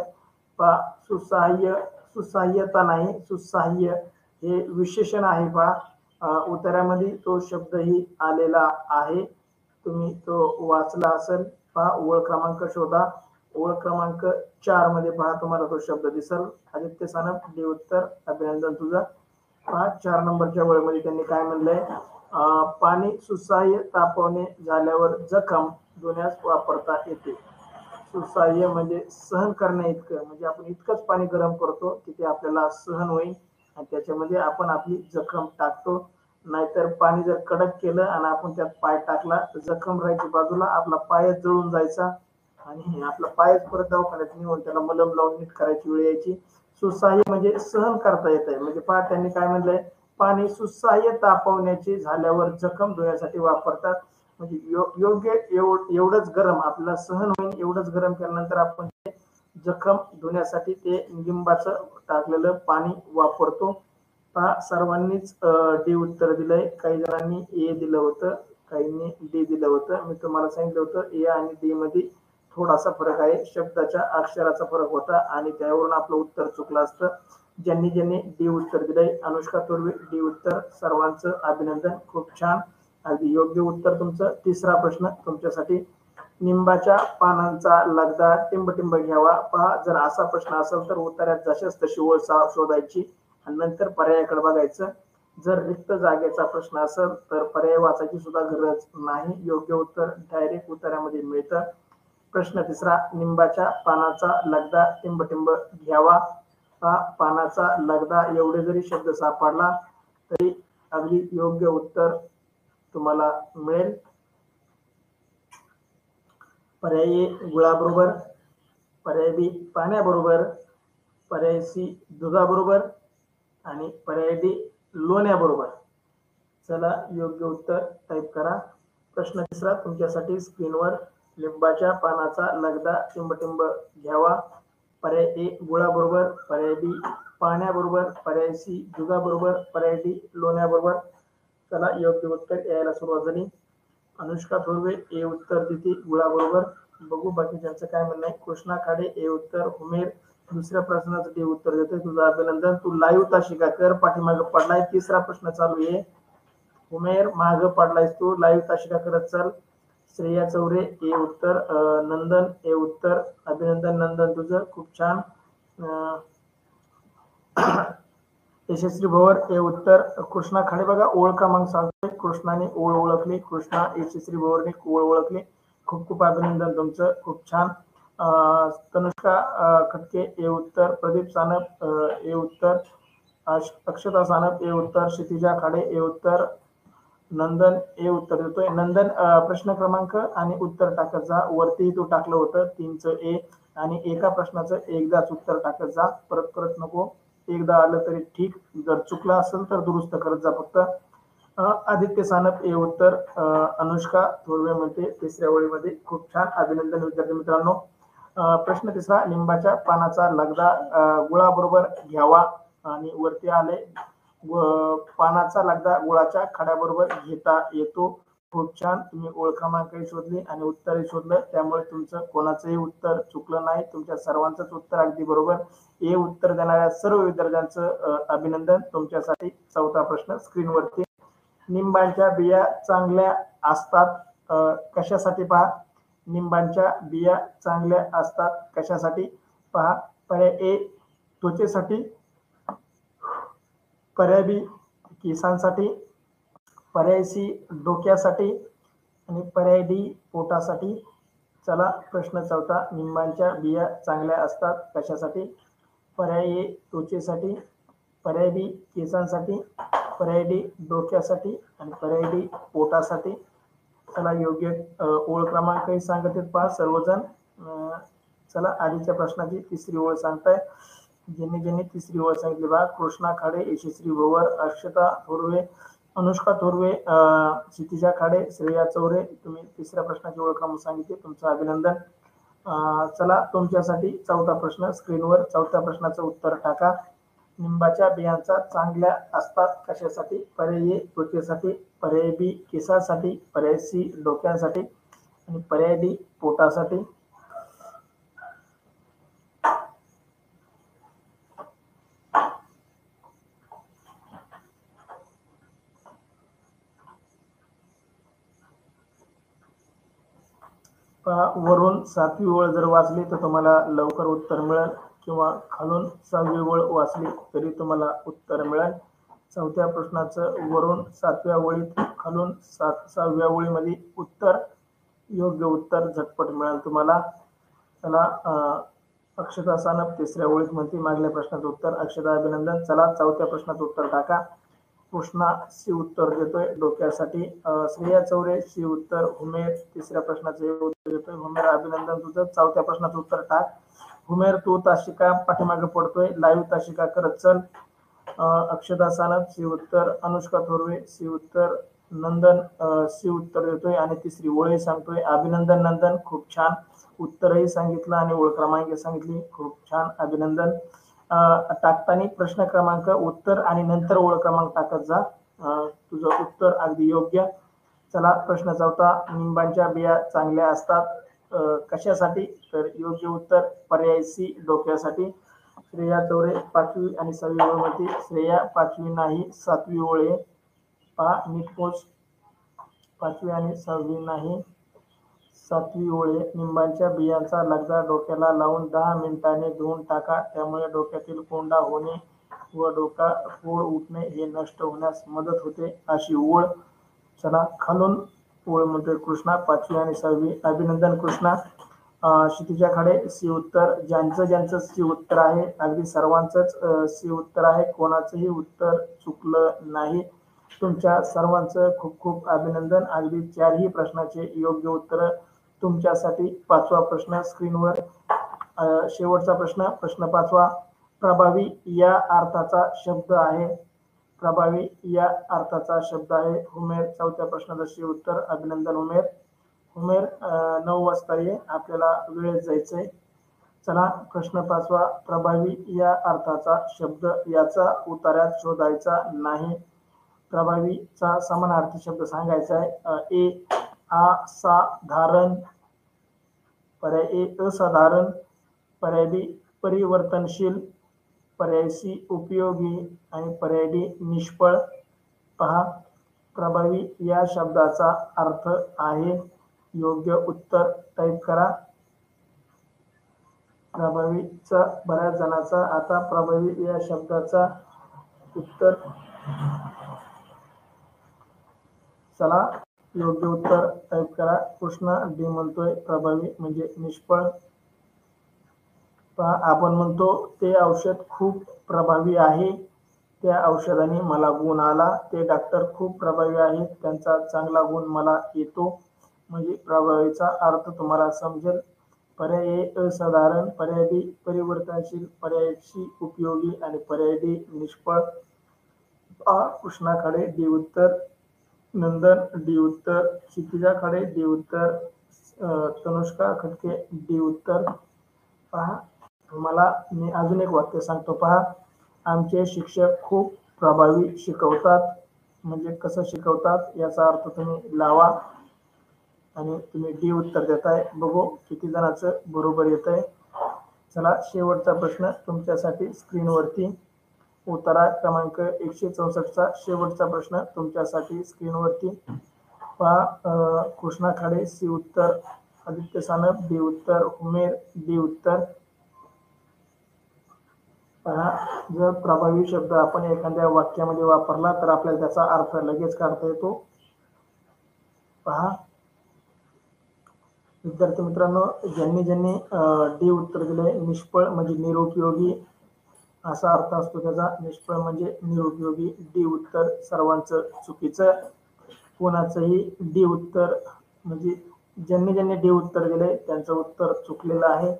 सुसह्य सुसह्यता नाही, सुसह्य हे विशेषण आहे पहा. उत्तरामध्ये तो शब्दही आलेला आहे. तुम्ही तो वाचला असेल पहा. ओळ क्रमांक शोधा. ओळ क्रमांक 4 मध्ये पहा तुम्हाला तो शब्द दिसल. आदित्य सानप डी उत्तर. अभिनंदन तुझं. पहा 4 नंबरच्या ओळीमध्ये त्यांनी काय म्हणलंय? पाणी सुसह्य तापवणे झाल्यावर जखम धुण्यास वापरता येते. सुसह्य म्हणजे सहन करण्या इतकं, म्हणजे आपण इतकंच पाणी गरम करतो की ते आपल्याला सहन होईल आणि त्याच्यामध्ये आपण आपली जखम टाकतो. नाहीतर पाणी जर कडक केलं आणि आपण त्यात पाय टाकला तर जखम राहायची बाजूला, आपला पायच जळून जायचा आणि आपला पायच परत दवाखान्यात नेऊन त्याला मलम लावून नीट करायची वेळ यायची. सुसह्य म्हणजे सहन करता येत आहे. म्हणजे पहा त्यांनी काय म्हणलंय? पाणी सुसह्य तापवण्याचे झाल्यावर जखम धुण्यासाठी वापरतात. म्हणजे योग्य एवढंच गरम आपल्याला सहन होईल, एवढंच गरम केल्यानंतर आपण ते जखम धुण्यासाठी ते लिंबाचं टाकलेलं पाणी वापरतो. पहा सर्वांनीच डी उत्तर दिलंय. काही जणांनी ए दिलं होतं, काहींनी डी दिलं होतं. मी तुम्हाला सांगितलं होतं ए आणि डी मध्ये थोडासा फरक आहे. शब्दाच्या अक्षराचा फरक होता आणि त्यावरून आपलं उत्तर चुकलं असतं. ज्यांनी ज्यांनी डी उत्तर दिलंय, अनुष्का तुर्वे डी उत्तर. सर्वांचं अभिनंदन. खूप छान. अगदी योग्य उत्तर तुमचं. तिसरा प्रश्न तुमच्यासाठी, निंबाच्या पानांचा लगदा टिंब घ्यावा. पहा जर असा प्रश्न असेल तर उत्तरात जशाच तशी ओळ शोधायची आणि नंतर पर्यायाकडे बघायचं. जर रिक्त जागेचा प्रश्न असेल तर पर्याय वाचायची सुद्धा गरज नाही. योग्य उत्तर डायरेक्ट उत्तरामध्ये मिळतं. प्रश्न तिसरा, निंबाच्या पानाचा लगदा टिंब घ्यावा. हा पानाचा लगदा एवढे जरी शब्द सापडला तरी अगदी योग्य उत्तर तुम्हाला मिळेल. पर्याय ए गुळाबरोबर, पर्याय बी पाण्याबरोबर, पर्याय सी दुधाबरोबर आणि पर्याय डी लोण्याबरोबर. चला योग्य उत्तर टाईप करा. प्रश्न तिसरा तुमच्यासाठी स्क्रीनवर. लिंबाच्या पानाचा लगदा टिंबटिंब घ्यावा. पर्याय ए गुळाबरोबर, पर्याय बी पाण्याबरोबर, पर्याय सी दुधाबरोबर, पर्याय डी लोण्याबरोबर. चला योग्य उत्तर यायला सुरुवात झाली. अनुष्का थोरवे ए उत्तर देते गुळाबरोबर. बघू बाकी त्यांचं काय म्हणणं आहे. कृष्णा खाडे ए उत्तर. उमेर दुसऱ्या प्रश्नाचं ते उत्तर देतोय. तुझं अभिनंदन. तू लाईव्ह ताशिका कर, पाठीमागे पडलाय. तिसरा प्रश्न चालू आहे. उमेर माग पडलायस तू, लाईव्ह ताशिका करत चल. श्रेया चौरे ए उत्तर. नंदन ए उत्तर. अभिनंदन नंदन तुझं, खूप छान. यशस्वी भवर ए उत्तर. कृष्णा खाडे बघा ओळ क्रमांक सांगतोय. कृष्णाने ओळ ओळखली. कृष्णा यशस्वी भवरने ओळ ओळखली. खूप खूप अभिनंदन तुमचं, खूप छान. तनुष्का खटके ए उत्तर. प्रदीप सानप ए उत्तर. अक्षता सानप ए उत्तर. क्षितिजा खाडे ए उत्तर. नंदन ए उत्तर देतोय. नंदन प्रश्न क्रमांक आणि उत्तर टाकत जा. वरती तू टाकलं होतं 3चं ए आणि एका प्रश्नाचं एकदाच उत्तर टाकत जा, परत परत नको. एकदा आलं तरी ठीक, जर चुकलं असेल तर दुरुस्त करत जा फक्त. आदित्य सानप ए उत्तर. अनुष्का थोरवे म्हणते तिसऱ्या ओळीमध्ये. खूप छान, अभिनंदन विद्यार्थी मित्रांनो. प्रश्न तिसरा लिंबाच्या पानाचा लगदा गुळाबरोबर घ्यावा आणि वरती आले पानाचा लगदा गुळाच्या खड्याबरोबर घेता येतो. खूप छान, तुम्ही ओळ क्रमांकही शोधली आणि उत्तरही शोधलं, त्यामुळे तुमचं कोणाचंही उत्तर चुकलं नाही. तुमच्या सर्वांचंच उत्तर अगदी बरोबर. हे उत्तर देणाऱ्या सर्व विद्यार्थ्यांचं अभिनंदन. तुमच्यासाठी चौथा प्रश्न स्क्रीनवरती. निंबांच्या बिया चांगल्या असतात कशासाठी पहा. निंबांच्या बिया चांगल्या असतात कशासाठी पहा. पर्याय ए त्वचेसाठी, पर्याय बी केसांसाठी, पर्याय सी डोक्यासाठी आणि पर्याय डी पोटासाठी. चला प्रश्न चौथा. निंबांच्या बिया चांगल्या असतात कशासाठी. पर्याय ए त्वचेसाठी, पर्याय बी केसांसाठी, पर्याय डी डोक्यासाठी आणि पर्याय डी पोटासाठी. चला योग्य ओळ क्रमांकही सांगत आहेत पहा सर्वजण. चला आधीच्या प्रश्नाची तिसरी ओळ सांगताय. ज्यांनी तिसरी ओळ सांगितली बघा. कृष्णा खाडे, यशस्वी भवर, अक्षता थोरवे, अनुष्का थोरवे, क्षितिजा खाडे, श्रेया चौरे. तुम्ही तिसऱ्या प्रश्नाची ओळ क्रमांक सांगितली, तुमचं अभिनंदन. चला तुमच्यासाठी चौथा प्रश्न स्क्रीनवर. चौथ्या प्रश्नाचं उत्तर टाका. निंबाच्या बियांचा चांगल्या असतात कशासाठी. पर्याय ए त्वचेसाठी, पर्याय बी केसासाठी, पर्याय सी डोक्यासाठी आणि पर्याय डी पोटासाठी. वरून 7वी ओळ जर वाचली तर तुम्हाला लवकर उत्तर मिळेल किंवा खालून 6वी ओळ वाचली तरी तुम्हाला उत्तर मिळेल. चौथ्या प्रश्नाचं वरून 7व्या ओळीत, खालून 6व्या ओळीमध्ये उत्तर, योग्य उत्तर झटपट मिळेल तुम्हाला. चला अक्षता सानप तिसऱ्या ओळीत म्हणते मागल्या प्रश्नाचं उत्तर. अक्षता अभिनंदन. चला चौथ्या प्रश्नाचं उत्तर टाका. कृष्णा सी उत्तर देतोय डोक्यासाठी. श्रेया चौरे सी उत्तर. उमेर तिसऱ्या प्रश्नाचे उत्तर देतोय. उमेर अभिनंदन तुझं. चौथ्या प्रश्नाचं उत्तर टाक. उमेर तू ताशिका पाठीमागे पडतोय, लाईव्ह ताशिका करत चल. अक्षता सानप सी उत्तर. अनुष्का थोरवे सी उत्तर. नंदन सी उत्तर देतोय आणि तिसरी ओळही सांगतोय. अभिनंदन नंदन, खूप छान. उत्तरही सांगितलं आणि ओळ क्रमांक सांगितली, खूप छान, अभिनंदन. टाकताना प्रश्न क्रमांक उत्तर आणि नंतर ओळ क्रमांक टाकत जा. तुझं उत्तर अगदी योग्य. चला प्रश्न चौथा. निंबांच्या बिया चांगल्या असतात कशासाठी. तर योग्य उत्तर पर्याय सी डोक्यासाठी. श्रेया चौरे 5वी आणि 6वी ओळमध्ये. श्रेया 5वी नाही 7वी ओळ आहे पहा नीट पोच. 5वी आणि 6वी नाही 7वी ओळ आहे. निंबांच्या बियांचा लगदा डोक्याला लावून 10 मिनिटांनी धुवून टाका, त्यामुळे डोक्यातील कोंडा होणे व डोका फोड उठणे हे नष्ट होण्यास मदत होते, अशी ओळ. चला खालून ओळ म्हणतोय कृष्णा 5वी आणि 6वी. अभिनंदन कृष्णा. क्षितिजा खाडे सी उत्तर. ज्यांचं सी उत्तर आहे अगदी सर्वांचंच सी उत्तर आहे, कोणाचंही उत्तर चुकलं नाही. तुमच्या सर्वांचं खूप खूप अभिनंदन. अगदी 4ही प्रश्नाचे योग्य उत्तर तुमच्यासाठी पाचवा प्रश्न स्क्रीनवर. शेवटचा प्रश्न पाचवा. प्रभावी या अर्थाचा शब्द आहे. प्रभावी या अर्थाचा शब्द आहे उमेर. चौथ्या प्रश्नाचं उत्तर. अभिनंदन उमेर. उमेर 9 वाजता ये, आपल्याला वेळेत जायचंय. चला प्रश्न पाचवा. प्रभावी या अर्थाचा शब्द याचा उतार्यात शोधायचा नाही. प्रभावीचा समानार्थी शब्द सांगायचा आहे. ए असाधारण, पर्याय ए असाधारण, पर्याय बी परिवर्तनशील, पर्याय सी उपयोगी आणि पर्याय डी निष्फळ. पहा, प्रभावी या शब्दाचा अर्थ आहे. योग्य उत्तर टाईप करा. प्रभावीचा बऱ्याच जणांचा आता प्रभावी या शब्दाचा उत्तर. चला योग्य उत्तर टाईप करा. कृष्ण डी म्हणतोय प्रभावी म्हणजे निष्फळ. पहा, आपण म्हणतो ते औषध खूप प्रभावी आहे, त्या औषधाने मला गुण आला. ते डॉक्टर खूप प्रभावी आहेत, त्यांचा चांगला गुण मला येतो. म्हणजे प्रभावीचा अर्थ तुम्हाला समजेल. पर्याय ए असाधारण, पर्याय बी परिवर्तनशील, पर्याय सी उपयोगी आणि पर्याय डी निष्फळ. कृष्णाकडे डी उत्तर. नंदन डी उत्तर. क्षितिजाकडे डी उत्तर. तनुष्का खटके डी उत्तर. पहा, तुम्हाला मी अजून एक वाक्य सांगतो. पहा, आमचे शिक्षक खूप प्रभावी शिकवतात. म्हणजे कसं शिकवतात याचा अर्थ तुम्ही लावा आणि तुम्ही डी उत्तर देताय. बघू किती जणांचं बरोबर येत आहे. चला शेवटचा प्रश्न तुमच्यासाठी स्क्रीनवरती. उतारा क्रमांक 164चा शेवटचा प्रश्न तुमच्यासाठी स्क्रीनवरती. पहा, कृष्णा खाडे सी उत्तर. आदित्य सानप डी उत्तर. उमेर डी उत्तर. पहा, जर प्रभावी शब्द आपण एखाद्या वाक्यामध्ये वापरला तर आपल्याला त्याचा अर्थ लगेच काढता येतो. पहा विद्यार्थी मित्रांनो, ज्यांनी डी उत्तर दिले, निष्फळ म्हणजे निरुपयोगी असा अर्थ असतो त्याचा. निष्फळ म्हणजे निरुपयोगी. डी उत्तर सर्वांचं चुकीचं. कोणाचंही डी उत्तर म्हणजे ज्यांनी डी उत्तर दिले त्यांचं उत्तर चुकलेलं आहे.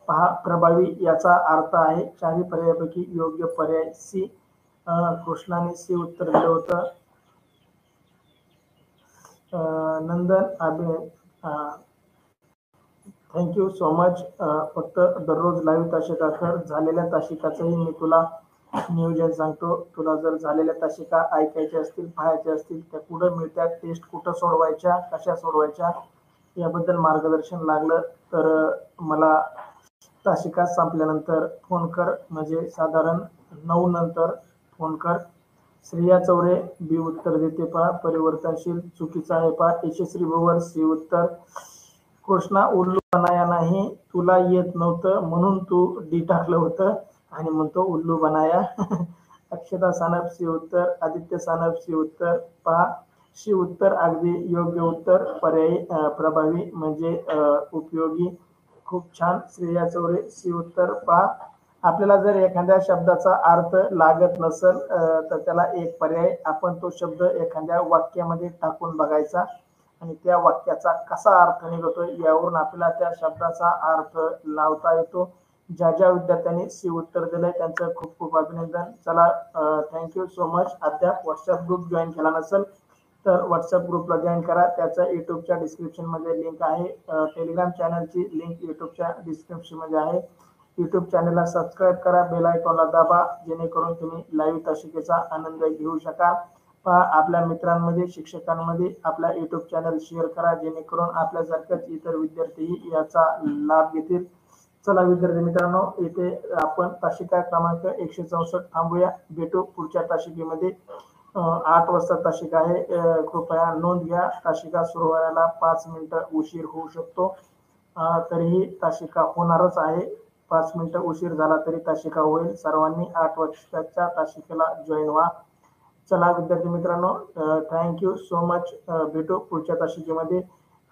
पहा, प्रभावी याचा अर्थ आहे चारही पर्यायापैकी योग्य पर्याय सी. कृष्णाने सी उत्तर दिलं होतं. Nandan thank you so much. फक्त दररोज लाईव्ह तासिका कर. झालेल्या तासिकाचंही मी तुला नियोजन सांगतो. तुला जर झालेल्या तासिका ऐकायच्या असतील, पाहायच्या असतील, त्या कुठं मिळतात, टेस्ट कुठं सोडवायच्या, कशा सोडवायच्या याबद्दल मार्गदर्शन लागलं तर मला तासिका संपल्यानंतर फोन कर. म्हणजे साधारण 9 नंतर फोन कर. श्रेया चौरे बी उत्तर देते. पहा, परिवर्तनशील चुकीचं आहे. पहा, यशस्वी भवर सी उत्तर. कृष्णा उल्लू बनाया नाही, तुला येत नव्हतं म्हणून तू डी टाकलं होतं आणि म्हणतो उल्लू बनाया. अक्षता सानप सी उत्तर. आदित्य सानप सी उत्तर. पहा, सी उत्तर अगदी योग्य उत्तर. पर्यायी प्रभावी म्हणजे उपयोगी. खूप छान. श्रेया चौरे सी उत्तर. पहा, आपल्याला जर एखाद्या शब्दाचा अर्थ लागत नसेल तर त्याला एक पर्याय, आपण तो शब्द एखाद्या वाक्यामध्ये टाकून बघायचा आणि त्या वाक्याचा कसा अर्थ निघतोय यावरून आपल्याला त्या शब्दाचा अर्थ लावता येतो. ज्या विद्यार्थ्यांनी सी उत्तर दिलंय त्यांचं खूप खूप अभिनंदन. चला थँक्यू सो मच. अद्याप व्हॉट्सअप ग्रुप जॉईन केला नसेल तर व्हॉट्सअप ग्रुपला जॉईन करा. त्याचा युट्यूबच्या डिस्क्रिप्शनमध्ये लिंक आहे. टेलिग्राम चॅनलची लिंक युट्यूबच्या डिस्क्रिप्शनमध्ये आहे. युट्यूब चॅनलला सबस्क्राईब करा. बेल आयकॉनला दाबा जेणेकरून तुम्ही लाईव्ह तासिकेचा आनंद घेऊ शकाल. पहा, आपल्या मित्रांमध्ये, शिक्षकांमध्ये आपला युट्यूब चॅनल शेअर करा जेणेकरून आपल्यासारखेच इतर विद्यार्थीही याचा लाभ घेतील. चला विद्यार्थी मित्रांनो, इथे आपण तासिका क्रमांक 164 थांबूया. भेटू पुढच्या तासिकेमध्ये. 8 वाजता तासिका आहे. कृपया नोंद घ्या. तासिका सुरू व्हायला 5 मिनिटं उशीर होऊ शकतो. तरीही तासिका होणारच आहे. 5 मिनिटं उशीर झाला तरी तासिका होईल. सर्वांनी 8 वाजताच्या तासिकेला जॉईन व्हा. चला विद्यार्थी मित्रांनो, थँक्यू सो मच. भेटू पुढच्या तासिकेमध्ये.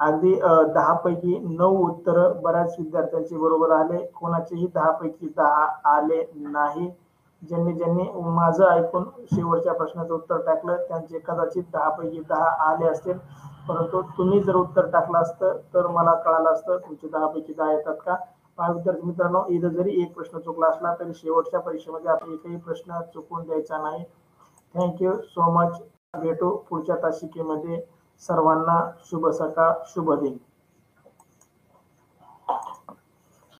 अगदी 10 पैकी 9 उत्तर बऱ्याच विद्यार्थ्यांचे बरोबर आले. कोणाचेही 10 पैकी 10 आले नाही. ज्यांनी ज्यांनी माझं ऐकून शेवटच्या प्रश्नाचं उत्तर टाकलं त्यांचे कदाचित 10 पैकी 10 आले असतील, परंतु तुम्ही जर उत्तर टाकलं असतं तर मला कळालं असतं तुमचे 10 पैकी 10 येतात का. पहा विद्यार्थी मित्रांनो, इथं जरी एक प्रश्न चुकला असला तरी शेवटच्या परीक्षेमध्ये आपण एकही प्रश्न चुकवून द्यायचा नाही. Thank you so much. भेटू पुढच्या तासिकेमध्ये. सर्वांना शुभ सकाळ, शुभ दिन.